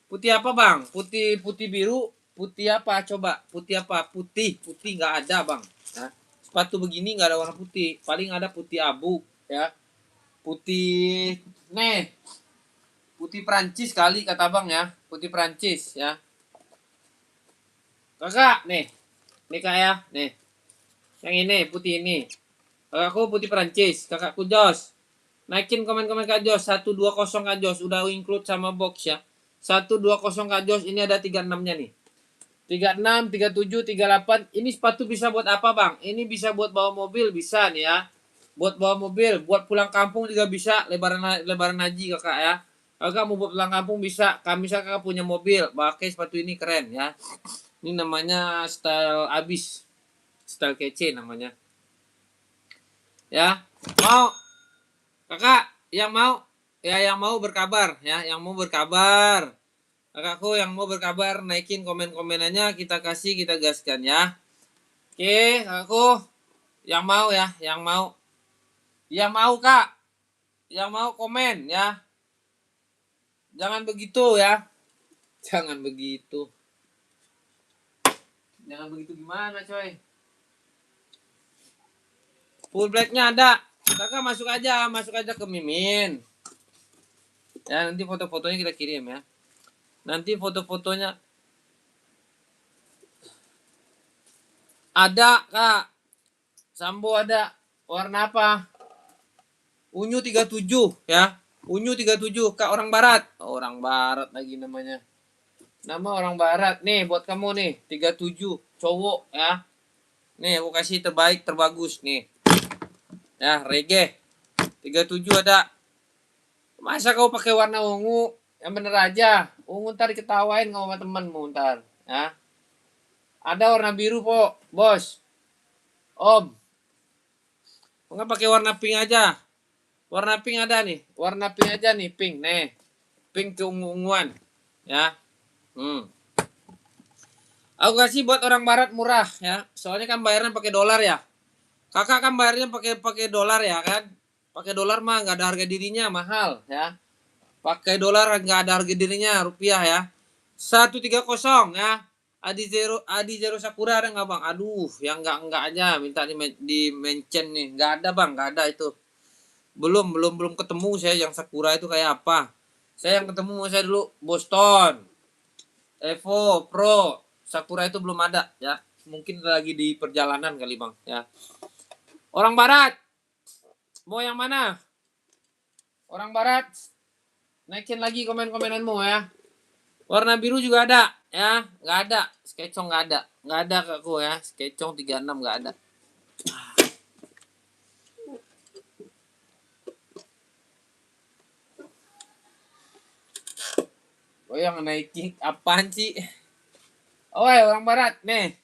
[SPEAKER 1] Putih apa Bang? Putih biru, putih apa? Coba, putih apa? Putih nggak ada Bang. Nah, sepatu begini nggak ada warna putih, paling ada putih abu ya. Putih putih Prancis kali kata Bang ya. Putih Prancis ya. Kakak, nih. Nih kak ya, nih. Yang ini, putih ini. Kakakku putih Perancis, kakakku Jos. Naikin komen-komen Kak Jos, 120 Kak Jos, udah include sama box ya. 120 Kak Jos, ini ada 36-nya nih. 36, 37, 38. Ini sepatu bisa buat apa, Bang? Ini bisa buat bawa mobil, bisa nih ya. Buat bawa mobil, buat pulang kampung juga bisa, lebaran haji Kakak ya. Kakak mau buat pulang kampung bisa. Kami kakak punya mobil, pakai sepatu ini keren ya. Ini namanya style abis. Style kece namanya. Ya. Mau Kakak yang mau berkabar ya, yang mau berkabar. Kakakku yang mau berkabar naikin komen-komenannya kita kasih kita gaskan ya. Oke, kakakku yang mau ya, yang mau. Yang mau Kak, yang mau komen ya. Jangan begitu ya. Jangan begitu. Jangan begitu gimana coy? Full blacknya ada. Kakak masuk aja ke Mimin. Ya nanti foto-fotonya kita kirim ya. Nanti foto-fotonya ada Kak. Sambo ada. Warna apa? Unyu 37 ya. Unyu 37 Kak orang barat. Oh, orang barat lagi namanya. Nama orang barat. Nih buat kamu nih 37 cowok ya. Nih aku kasih terbaik terbagus nih. Ya, reggae. 37 ada. Masa kau pakai warna ungu? Yang bener aja. Ungu ntar diketawain sama temenmu ntar. Ya. Ada warna biru kok, bos. Om. Enggak pakai warna pink aja. Warna pink ada nih. Warna pink aja nih, pink. Nih. Pink keunguan. Ya. Aku kasih buat orang barat murah ya. Soalnya kan bayarnya pakai dolar ya. Kakak kan bayarnya pakai dolar ya kan. Pakai dolar mah nggak ada harga dirinya, mahal ya. Pakai dolar nggak ada harga dirinya, rupiah ya. 130 ya. Adi Zero Sakura ada nggak bang? Aduh, yang nggak aja minta di mention nih. Nggak ada bang, nggak ada itu. Belum ketemu saya yang Sakura itu kayak apa. Saya yang ketemu saya dulu Boston, Evo, Pro, Sakura itu belum ada ya. Mungkin lagi di perjalanan kali bang ya. Orang barat, mau yang mana? Orang barat, naikin lagi komen-komenanmu ya. Warna biru juga ada ya, nggak ada. Sketchong nggak ada kakku ya. Sketchong 36 nggak ada. Oh yang naikin apaan sih? Oh orang barat nih.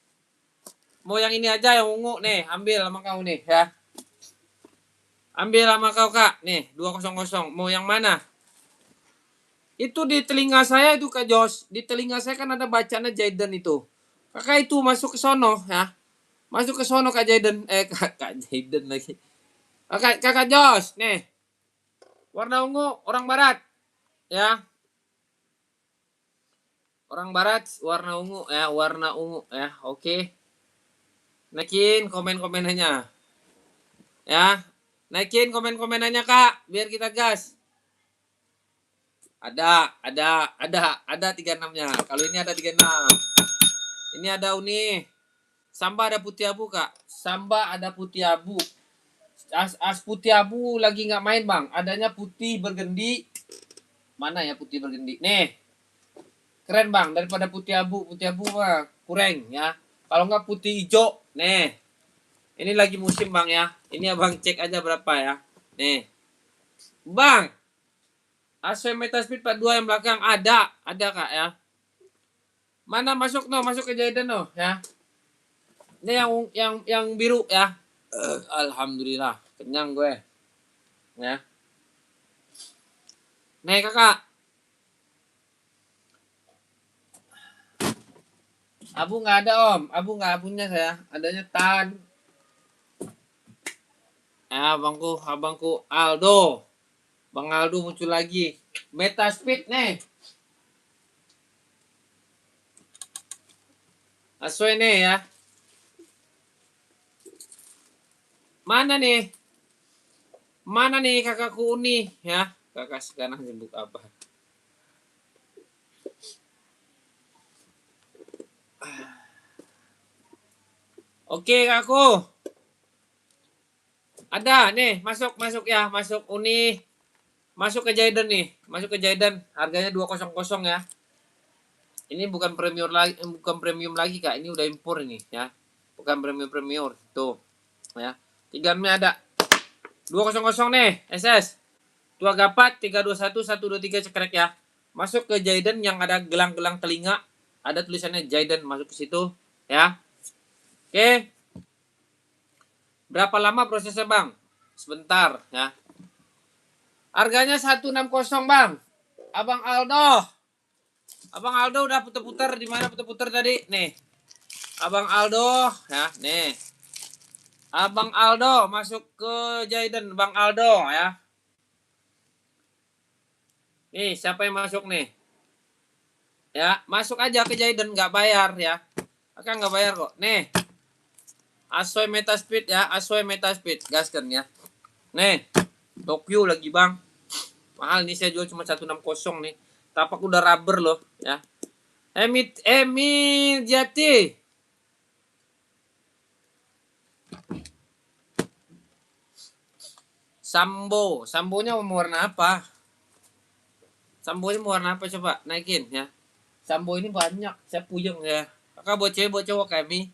[SPEAKER 1] Mau yang ini aja yang ungu nih, ambil sama kau nih ya. Ambil sama kau Kak, nih 200. Mau yang mana? Itu di telinga saya itu Kak Jos. Di telinga saya kan ada bacanya Jaden itu. Kakak itu masuk ke sono ya. Masuk ke sono Kak Jaden. Kak Jaden lagi. Kakak Jos, nih. Warna ungu, orang barat. Ya. Orang barat warna ungu ya, warna ungu ya. Oke. Naikin komen-komenannya. Ya. Naikin komen-komenannya Kak, biar kita gas. Ada 36-nya. Kalau ini ada 36. Ini ada Uni. Samba ada putih abu Kak. Samba ada putih abu. As putih abu lagi nggak main bang. Adanya putih bergendi. Mana ya putih bergendi? Nih. Keren bang. Daripada putih abu. Putih abu mah kurang ya. Kalau nggak putih hijau. Nih. Ini lagi musim bang ya. Ini abang cek aja berapa ya. Nih. Bang. AC Metaspeed 42 yang belakang. Ada kak ya. Mana masuk no. Masuk ke Jaden no ya. Ini yang biru ya. Alhamdulillah. Kenyang gue. Ya. Nih kakak. Abu nggak ada om. Abu nggak punya saya. Adanya Tan. Abangku Aldo. Bang Aldo muncul lagi. Metaspeed nih. Aswe nih ya. Mana nih? Mana nih kakakku Uni ya? Kakak sekarang sibuk apa? Oke kakakku. Ada nih, masuk ya, masuk Uni. Masuk ke Jayden nih, masuk ke Jayden. Harganya 200 ya. Ini bukan premium lagi Kak, ini udah impor ini ya. Bukan premium tuh. Ya. 3 ada. 200 nih, SS. Tua gapat 321 123 cekrek ya. Masuk ke Jayden yang ada gelang-gelang telinga, ada tulisannya Jayden, masuk ke situ ya. Oke. Berapa lama prosesnya, Bang? Sebentar ya. Harganya 160, Bang. Abang Aldo. Abang Aldo udah putar-putar di mana putar-putar tadi? Nih. Abang Aldo ya, nih. Abang Aldo masuk ke Jayden, Bang Aldo ya. Nih, siapa yang masuk nih? Ya, masuk aja ke Jayden, nggak bayar ya. Akan nggak bayar kok. Nih. Asoy Metaspeed ya, Asoy Metaspeed, gaskan ya. Nih, Tokyo lagi, Bang. Mahal nih, saya jual cuma 160 nih. Tapak udah rubber loh ya. Emi Jati. Sambonya mau warna apa? Sambonya mau warna apa coba? Naikin ya. Sambo ini banyak, saya puyeng ya. Kakak buat cewek, buat cowok kami.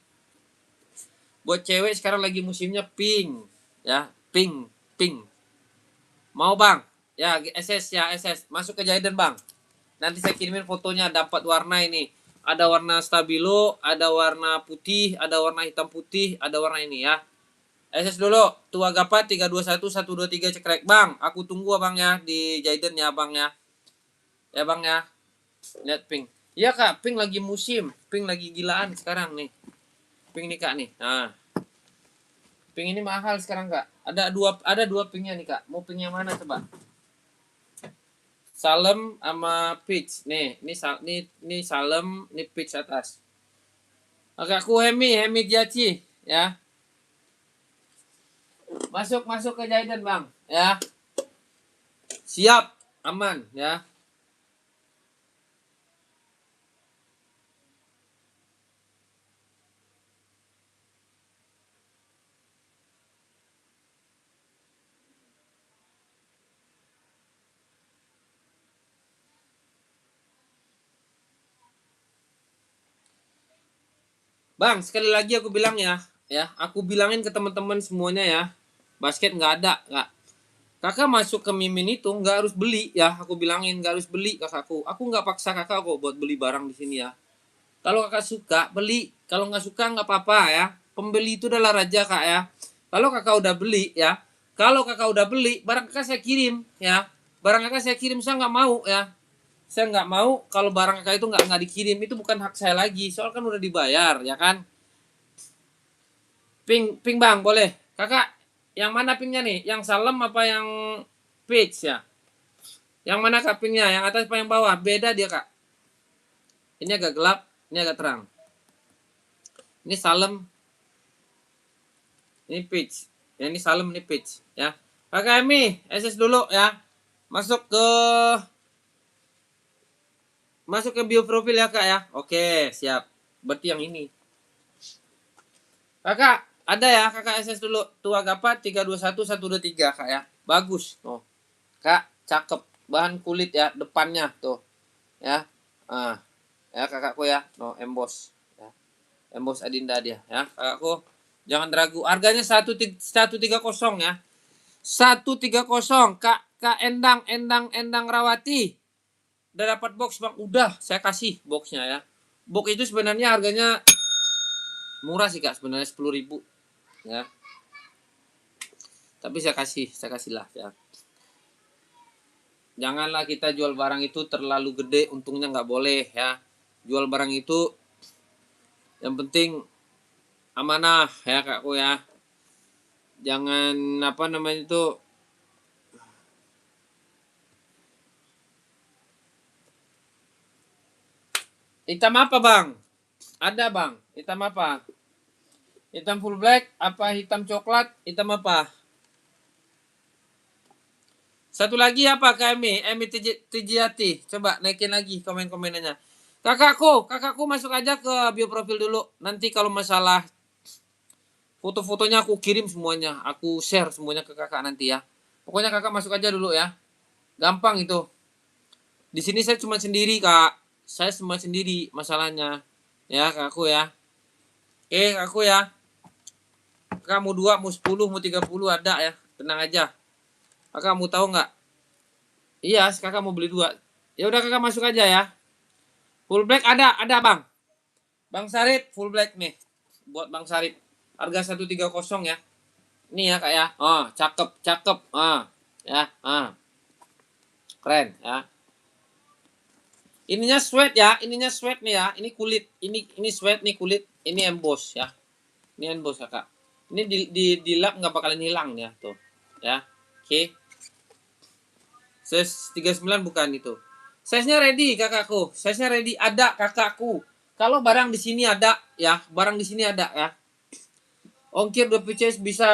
[SPEAKER 1] Buat cewek sekarang lagi musimnya pink ya, pink. Mau Bang? Ya, SS ya, SS. Masuk ke Jayden Bang. Nanti saya kirimin fotonya, dapat warna ini. Ada warna stabilo, ada warna putih, ada warna hitam putih, ada warna ini ya. SS dulu, tua gapat 321 123 cekrek. Bang, aku tunggu Abang ya di Jayden ya Bang ya. Ya Bang ya. Lihat pink. Iya Kak, pink lagi musim. Pink lagi gilaan sekarang nih. Pink nih Kak nih. Nah. Pink ini mahal sekarang Kak. Ada dua pinknya nih Kak. Mau pink yang mana coba? Salem sama peach. Nih, ini salem, ini peach atas. Oke, aku Hemi Jaci ya. Masuk ke Jayden Bang ya. Siap, aman ya. Bang, sekali lagi aku bilang ya, aku bilangin ke teman-teman semuanya ya, basket nggak ada, nggak. Kakak masuk ke Mimin itu nggak harus beli ya, aku bilangin nggak harus beli kakakku. Aku nggak paksa kakak kok buat beli barang di sini ya. Kalau kakak suka beli, kalau nggak suka nggak apa-apa ya. Pembeli itu adalah raja kak ya. Kalau kakak udah beli ya, kalau kakak udah beli, barang kakak saya kirim ya. Barang kakak saya kirim, saya nggak mau ya. Saya nggak mau kalau barang kakak itu nggak dikirim, itu bukan hak saya lagi. Soal kan udah dibayar ya kan. Pink bang boleh. Kakak yang mana pinknya nih? Yang salem apa yang peach ya? Yang mana kak pinknya? Yang atas apa yang bawah? Beda dia kak. Ini agak gelap, ini agak terang. Ini salem, ini peach. Ya, ini salem, ini peach ya. Kakak Emi, SS dulu ya. Masuk ke bio profil ya kak ya. Oke, siap. Berarti yang ini. Kakak, ada ya kakak SS dulu. Tua gapat 321 123 kak ya. Bagus. Oh. Kak, cakep. Bahan kulit ya depannya tuh. Ya. Ya kakakku ya. No, emboss. Ya. Emboss Adinda dia ya. Kakakku, jangan ragu. Harganya 130 ya. 130 Kak Endang Rawati. Udah dapat box Bang. Udah, saya kasih boxnya ya. Box itu sebenarnya harganya murah sih Kak, sebenarnya 10.000 ya. Tapi saya kasih lah ya. Janganlah kita jual barang itu terlalu gede, untungnya nggak boleh ya. Jual barang itu yang penting amanah ya kakku ya. Jangan apa namanya itu. Hitam apa Bang? Ada Bang. Hitam apa? Hitam full black apa hitam coklat? Hitam apa? Satu lagi apa kami? Emi Tijati. Coba naikin lagi komen-komennya. Kakakku masuk aja ke bio profil dulu. Nanti kalau masalah Foto-fotonya aku kirim semuanya, aku share semuanya ke kakak nanti ya. Pokoknya kakak masuk aja dulu ya. Gampang itu. Di sini saya cuma sendiri kak. Saya cuma sendiri masalahnya. Ya kakakku ya. Oke kakakku ya. Kakak mau 2, mau 10, mau 30 ada ya. Tenang aja. Kakak mau tahu nggak? Iya, kakak mau beli 2. Ya udah kakak masuk aja ya. Full black ada bang. Bang Sarip full black nih. Buat Bang Sarip. Harga 130 ya. Ini ya kak ya. Oh, cakep, cakep. Ya, keren ya. Ininya sweat ya, ininya sweat nih ya. Ini kulit, ini sweat nih kulit. Ini emboss ya. Ini emboss kakak. Ini di lap nggak bakalan hilang ya tuh. Ya, oke. Size 39 bukan itu. Size-nya ready kakakku. Size-nya ready ada kakakku. Kalau barang di sini ada ya, barang di sini ada ya. Ongkir 2 pieces bisa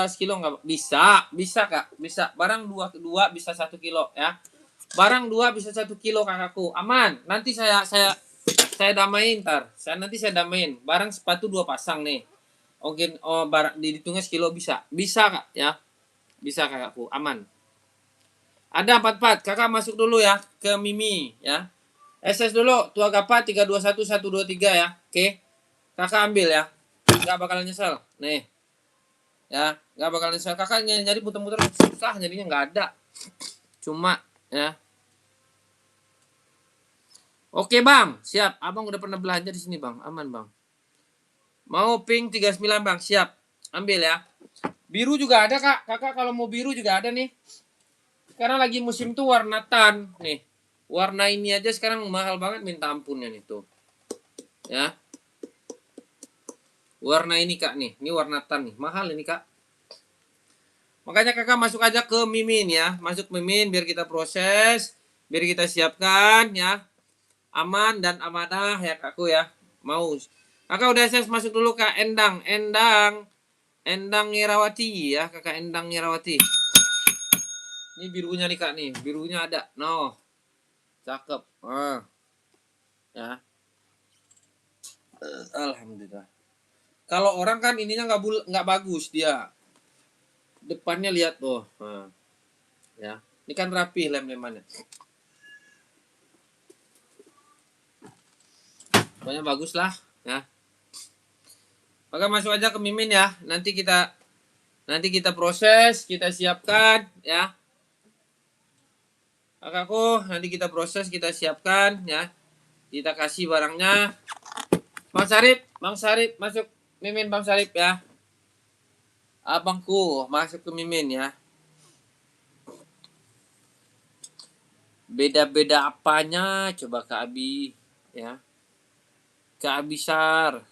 [SPEAKER 1] sekilo nggak? Bisa kak, bisa. Barang dua bisa 1 kilo ya. Barang 2 bisa 1 kilo kakakku. Aman. Nanti saya damain ntar. Nanti saya damain. Barang sepatu 2 pasang nih. Mungkin barang dihitungnya sekilo bisa. Bisa kak ya. Bisa kakakku. Aman. Ada 44. Kakak masuk dulu ya ke Mimi ya. SS dulu. Tua Gapa 321 123 ya. Oke. Kakak ambil ya. Nggak bakalan nyesel. Nih. Ya, nggak bakalan nyesel. Kakak nyari muter-muter susah jadinya nggak ada. Cuma ya. Oke bang, siap. Abang udah pernah belanja di sini bang, aman bang. Mau pink 39 bang, siap. Ambil ya. Biru juga ada kak, kakak kalau mau biru juga ada nih. Sekarang lagi musim tuh warna tan nih. Warna ini aja sekarang mahal banget minta ampunnya nih tuh. Ya. Warna ini kak nih, ini warna tan nih, mahal ini kak. Makanya kakak masuk aja ke Mimin ya, masuk Mimin biar kita proses, biar kita siapkan ya. Aman dan amanah ya kakku ya. Mau. Kakak udah saya masuk dulu kak Endang Ngerawati ya, kakak Endang Ngerawati. Ini birunya nih kak nih, birunya ada. No. Cakep. Ya. Alhamdulillah. Kalau orang kan ininya nggak bagus dia. Depannya lihat tuh. Ya. Ini kan rapi lem-lemannya. Pokoknya bagus lah ya. Maka masuk aja ke Mimin ya. Nanti kita proses, kita siapkan ya. Kakakku, nanti kita proses, kita siapkan ya. Kita kasih barangnya. Bang Sarip masuk Mimin Bang Sarip ya. Abangku masuk ke Mimin ya. Beda-beda apanya coba Kak Abi ya. Kak Abisrar.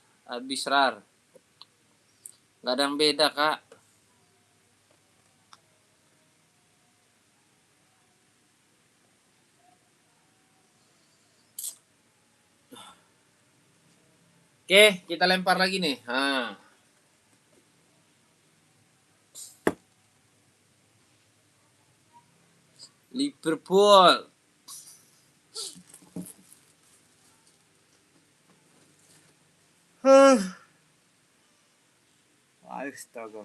[SPEAKER 1] Gak ada yang beda Kak. Oke, kita lempar lagi nih. Liverpool. Astaga.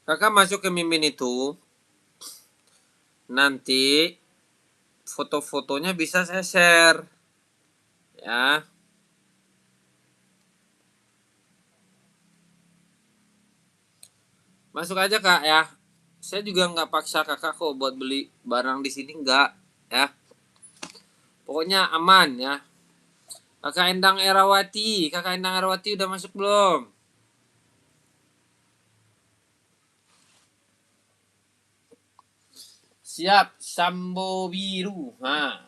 [SPEAKER 1] Kakak masuk ke Mimin itu, nanti foto-fotonya bisa saya share. Ya. Masuk aja Kak ya. Saya juga nggak paksa kakak kok buat beli barang di sini nggak ya. Pokoknya aman ya. Kakak Endang Erawati udah masuk belum? Siap, Sambo biru. Nah,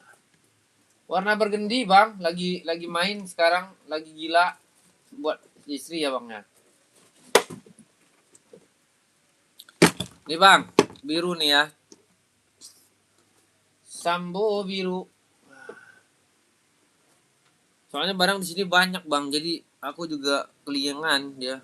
[SPEAKER 1] warna bergendi bang, lagi main sekarang, lagi gila buat istri ya bang ya. Nih bang, biru nih ya. Sambo biru. Soalnya barang di sini banyak bang, jadi aku juga keliengan ya.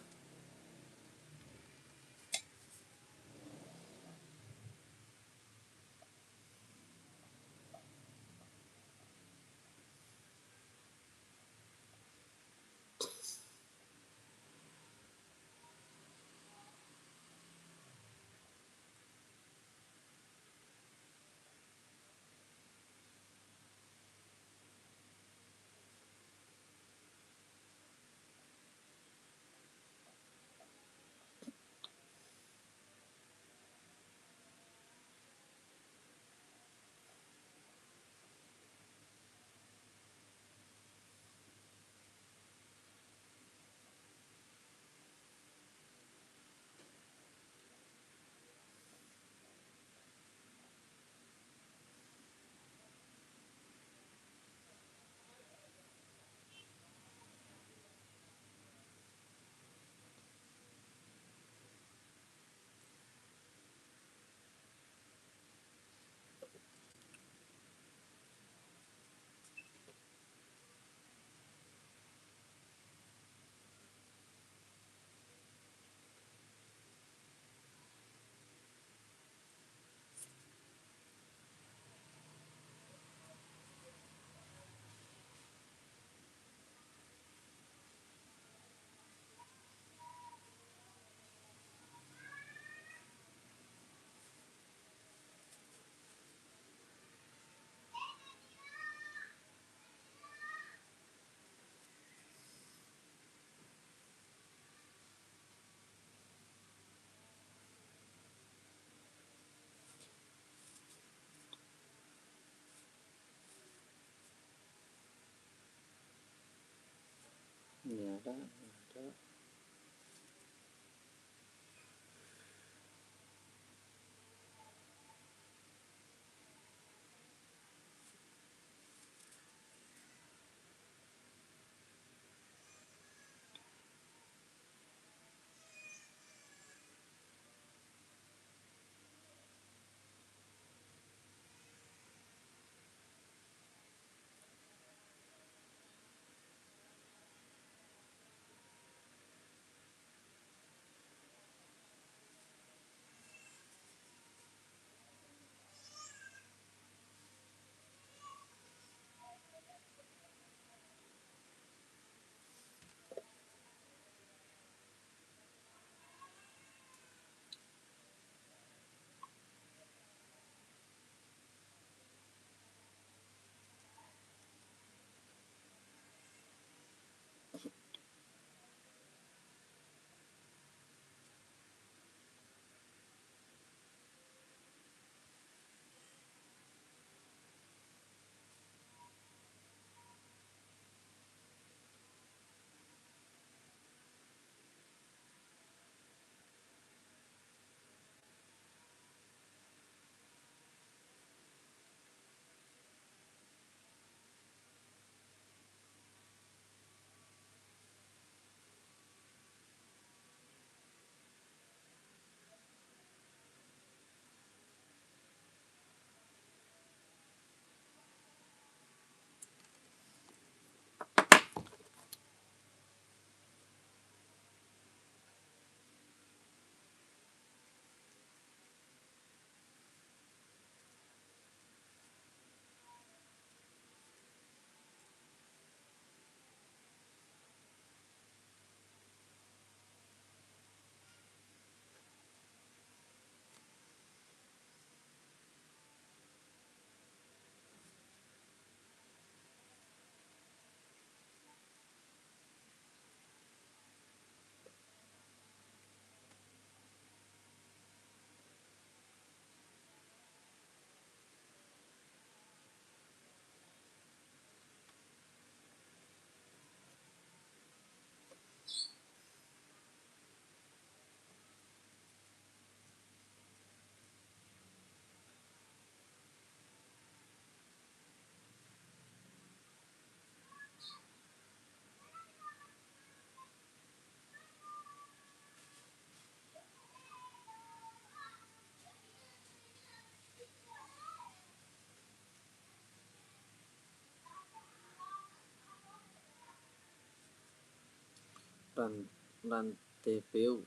[SPEAKER 1] Rantepeu.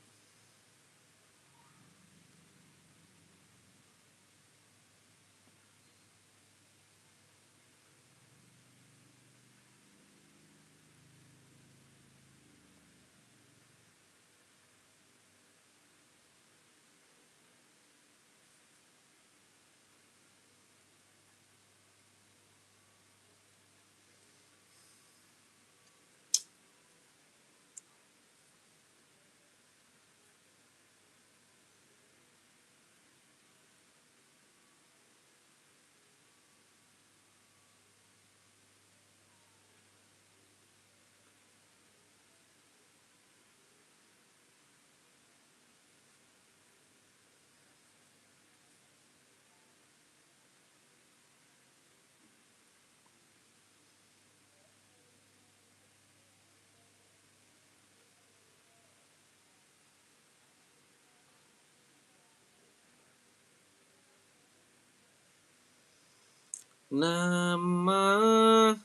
[SPEAKER 1] Namamu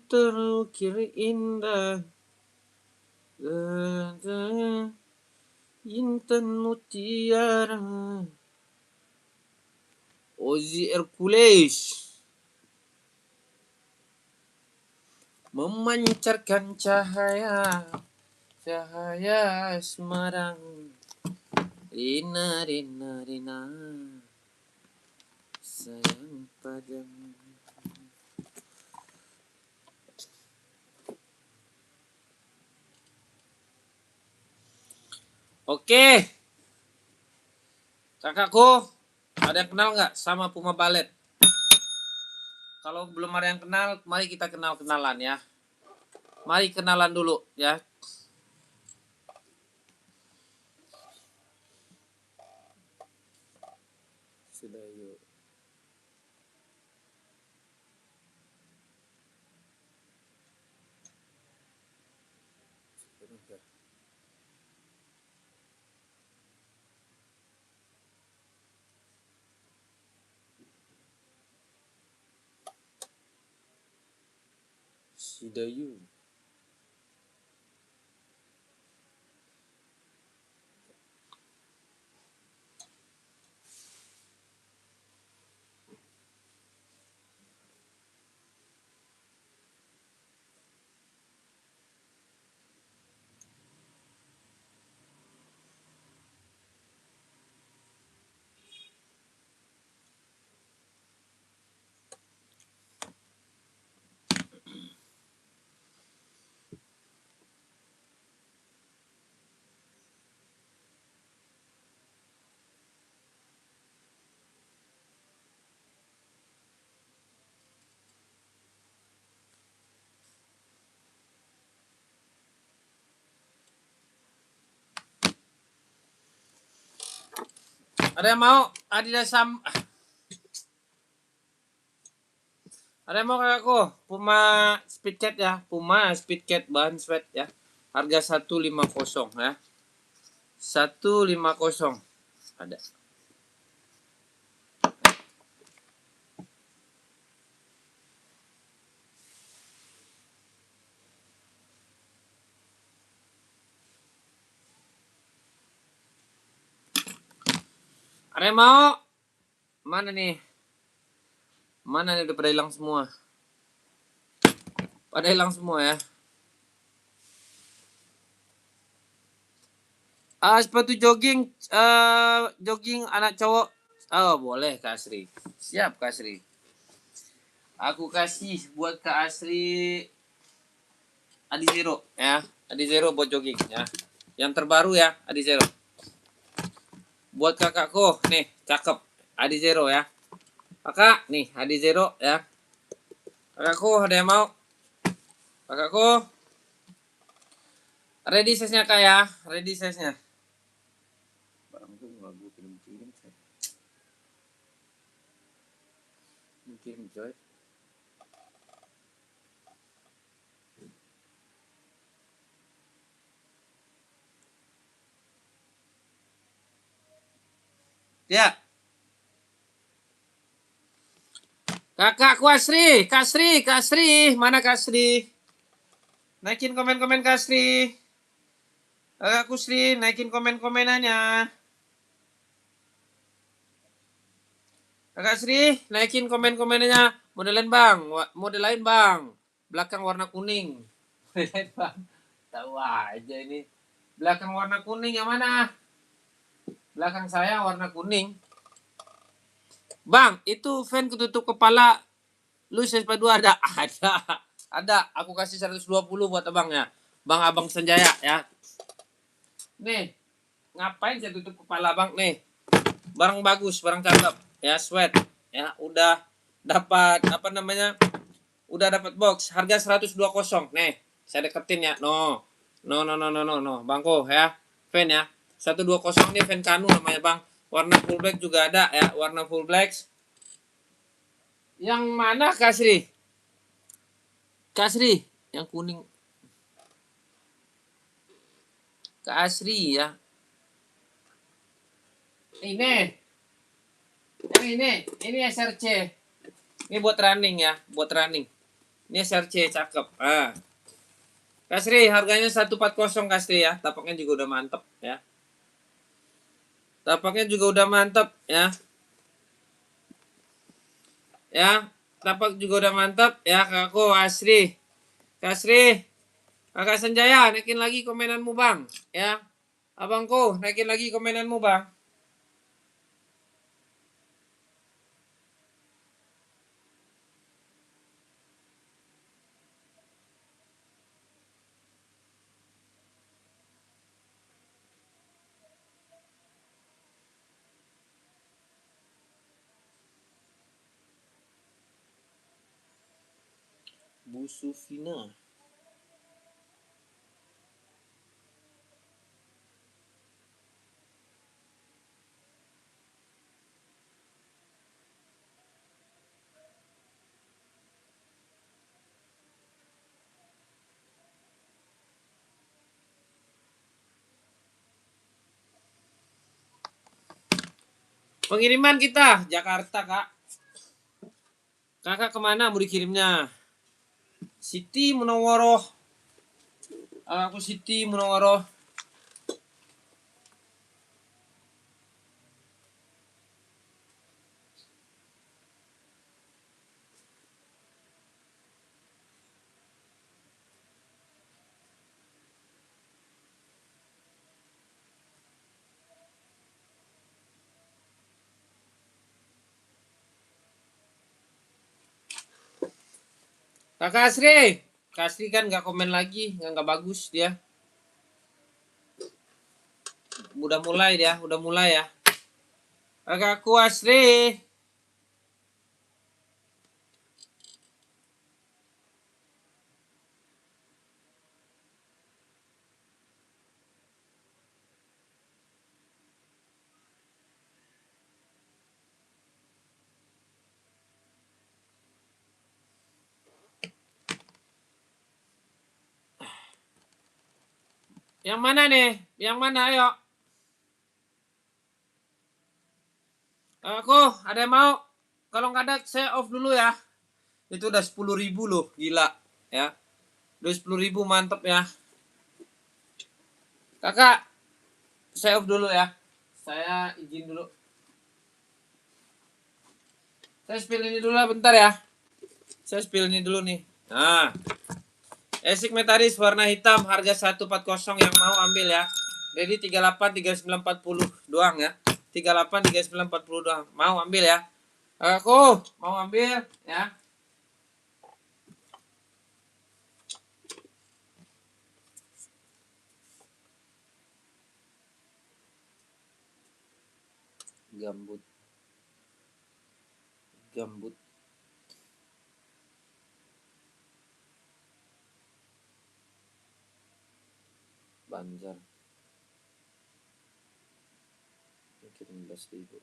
[SPEAKER 1] terukir indah, intan mutiara. Ozzy Hercules memancarkan cahaya semarang. Rina rina rina, sayang padamu. Oke, kakakku, ada yang kenal nggak sama Puma Ballet? Kalau belum ada yang kenal, mari kita kenalan ya. Mari kenalan dulu ya. Sudah yuk. Sidayu. Ada yang mau Adidas Ada yang mau kakakku? Puma Speedcat ya. Puma Speedcat bahan sweat ya. Harga 150 ya. 150. Ada. Ada yang mau? Mana nih? Mana nih udah pada hilang semua? Pada hilang semua ya. Sepatu jogging jogging anak cowok. Oh, boleh Kak Asri. Siap Kak Asri. Aku kasih buat Kak Asri Adi Zero ya. Adi Zero buat jogging ya. Yang terbaru ya, Adi Zero. Buat kakakku nih, cakep. Adi Zero ya. Kakak, nih Adi Zero ya. Kakakku ada yang mau? Kakakku. Ready size-nya Kak ya. Ready size-nya. Barang tuh enggak gue kirim-kirim saya. Kirim coy. Ya. Kakakku Asri, Kak Asri, mana Kak Asri? Naikin komen-komen Kak Sri. Aku Sri, naikin komen-komenannya. Kakak Sri, naikin komen-komennya. Model lain bang, model lain bang. Belakang warna kuning. Model lain bang. Tahu aja ini. Belakang warna kuning yang mana? Belakang saya warna kuning. Bang, itu fan ketutup kepala lu SP2 ada? Ada. Ada. Aku kasih 120 buat abangnya. Bang Abang Senjaya ya. Nih, ngapain saya tutup kepala bang? Nih, barang bagus, barang cakep. Ya, sweat. Ya, udah dapat apa namanya? Udah dapat box. Harga 120. Nih, saya deketin ya. No. No, no, no, no, no, no. Bangko ya. Fan ya. 120 nih fan Kanu namanya bang. Warna full black juga ada ya. Warna full black. Yang mana Kasri? Kasri. Yang kuning. Ke Asri ya. Ini. Yang ini SRC. Ini buat running ya, buat running. Ini SRC cakep. Ah. Kasri harganya 140 Kasri ya. Tapaknya juga udah mantep ya. Tapaknya juga udah mantep ya. Ya, tapak juga udah mantap ya kakakku Asri. Kasri, Kakak Senjaya naikin lagi komenanmu bang ya. Abangku naikin lagi komenanmu bang. Bu Sufina. Pengiriman kita Jakarta kak. Kakak kemana mau dikirimnya? Siti Munawwaroh. Aku Siti Munawwaroh. Kakak Asri. Kak Asri kan nggak komen lagi, nggak bagus dia. Udah mulai ya. Kakakku Asri. Yang mana nih? Yang mana ayo? Aku ada yang mau? Kalau nggak ada saya off dulu ya. Itu udah 10.000 loh, gila ya. Udah 10.000 mantep ya. Kakak, saya off dulu ya. Saya izin dulu. Saya spill ini dulu lah bentar ya. Saya spill ini dulu nih. Nah, Esik Metaris warna hitam harga 140 yang mau ambil ya. Ready 38 39 40 doang ya. 38 39 40 doang. Mau ambil ya. Aku mau ambil ya. Gambut. Gambut. Banjar. Kirim 11.000.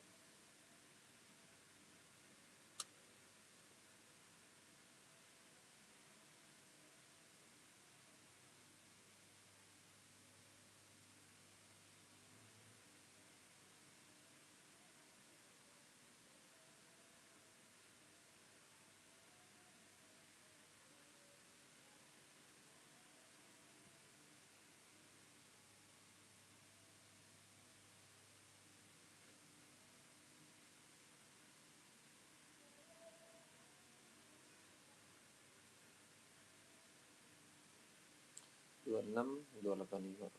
[SPEAKER 1] 26 285.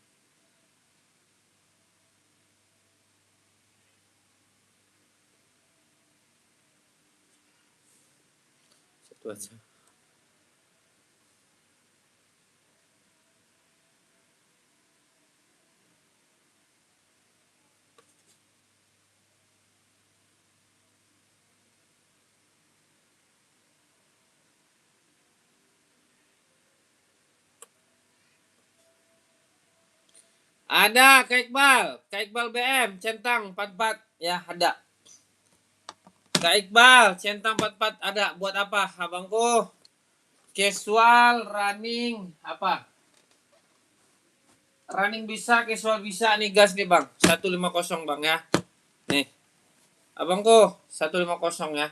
[SPEAKER 1] Satu aja. Ada Kak Iqbal BM centang 44 ya, ada. Kak Iqbal centang 44 ada. Buat apa abangku? Casual running apa? Running bisa, casual bisa nih, gas nih Bang. 150 Bang ya. Nih. Abangku 150 ya.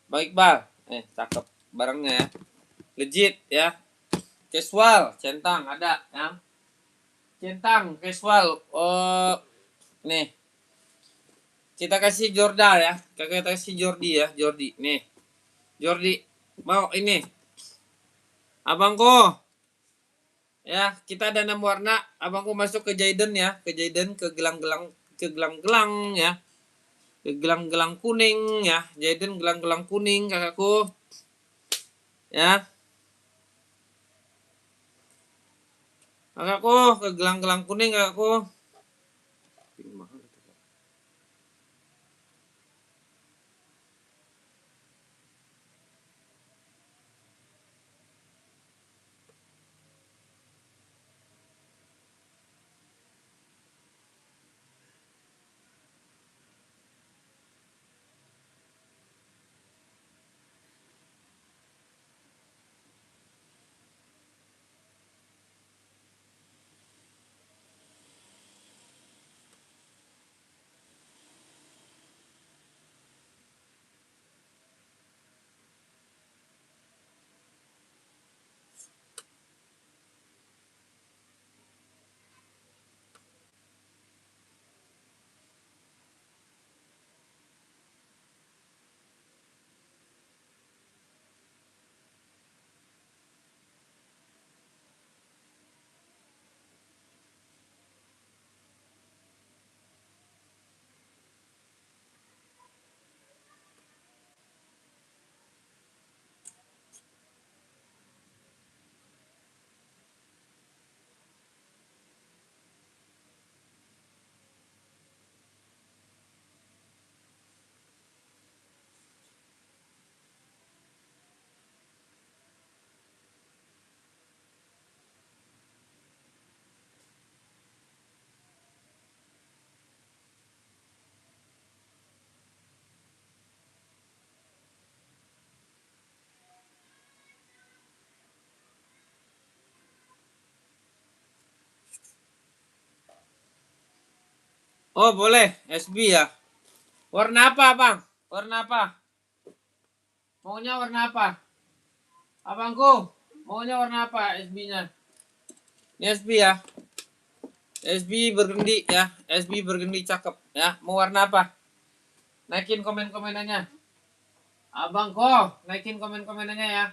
[SPEAKER 1] Bang Iqbal. Cakep barangnya ya. Legit ya. Casual centang ada ya. Centang casual. Oh, nih. Kita kasih Jordan ya. Kita kasih Jordi ya, Jordi. Nih. Jordi. Mau ini. Abangku. Ya, kita ada 6 warna. Abangku masuk ke Jaden ya, ke Jaden, ke gelang-gelang ya. Ke gelang-gelang kuning ya. Jaden gelang-gelang kuning kakakku. Ya. Kakakku, ke gelang-gelang kuning kakakku. Oh, boleh. SB ya. Warna apa, Bang? Warna apa? Maunya warna apa? Abangku, maunya warna apa SB-nya? Ini SB ya. SB bergendi ya. SB bergendi cakep ya. Mau warna apa? Naikin komen-komenannya. Abangku, naikin komen-komenannya ya.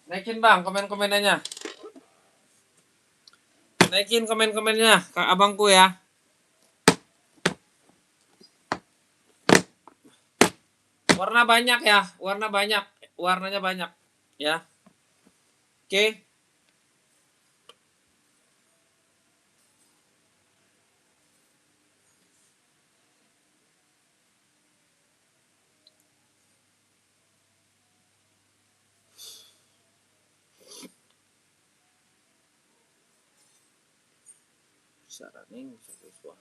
[SPEAKER 1] Naikin Bang komen-komenannya. Naikin komen-komennya Kak abangku ya. Warna banyak ya. Warna banyak. Warnanya banyak ya. Oke. Bisa running, bisa visual.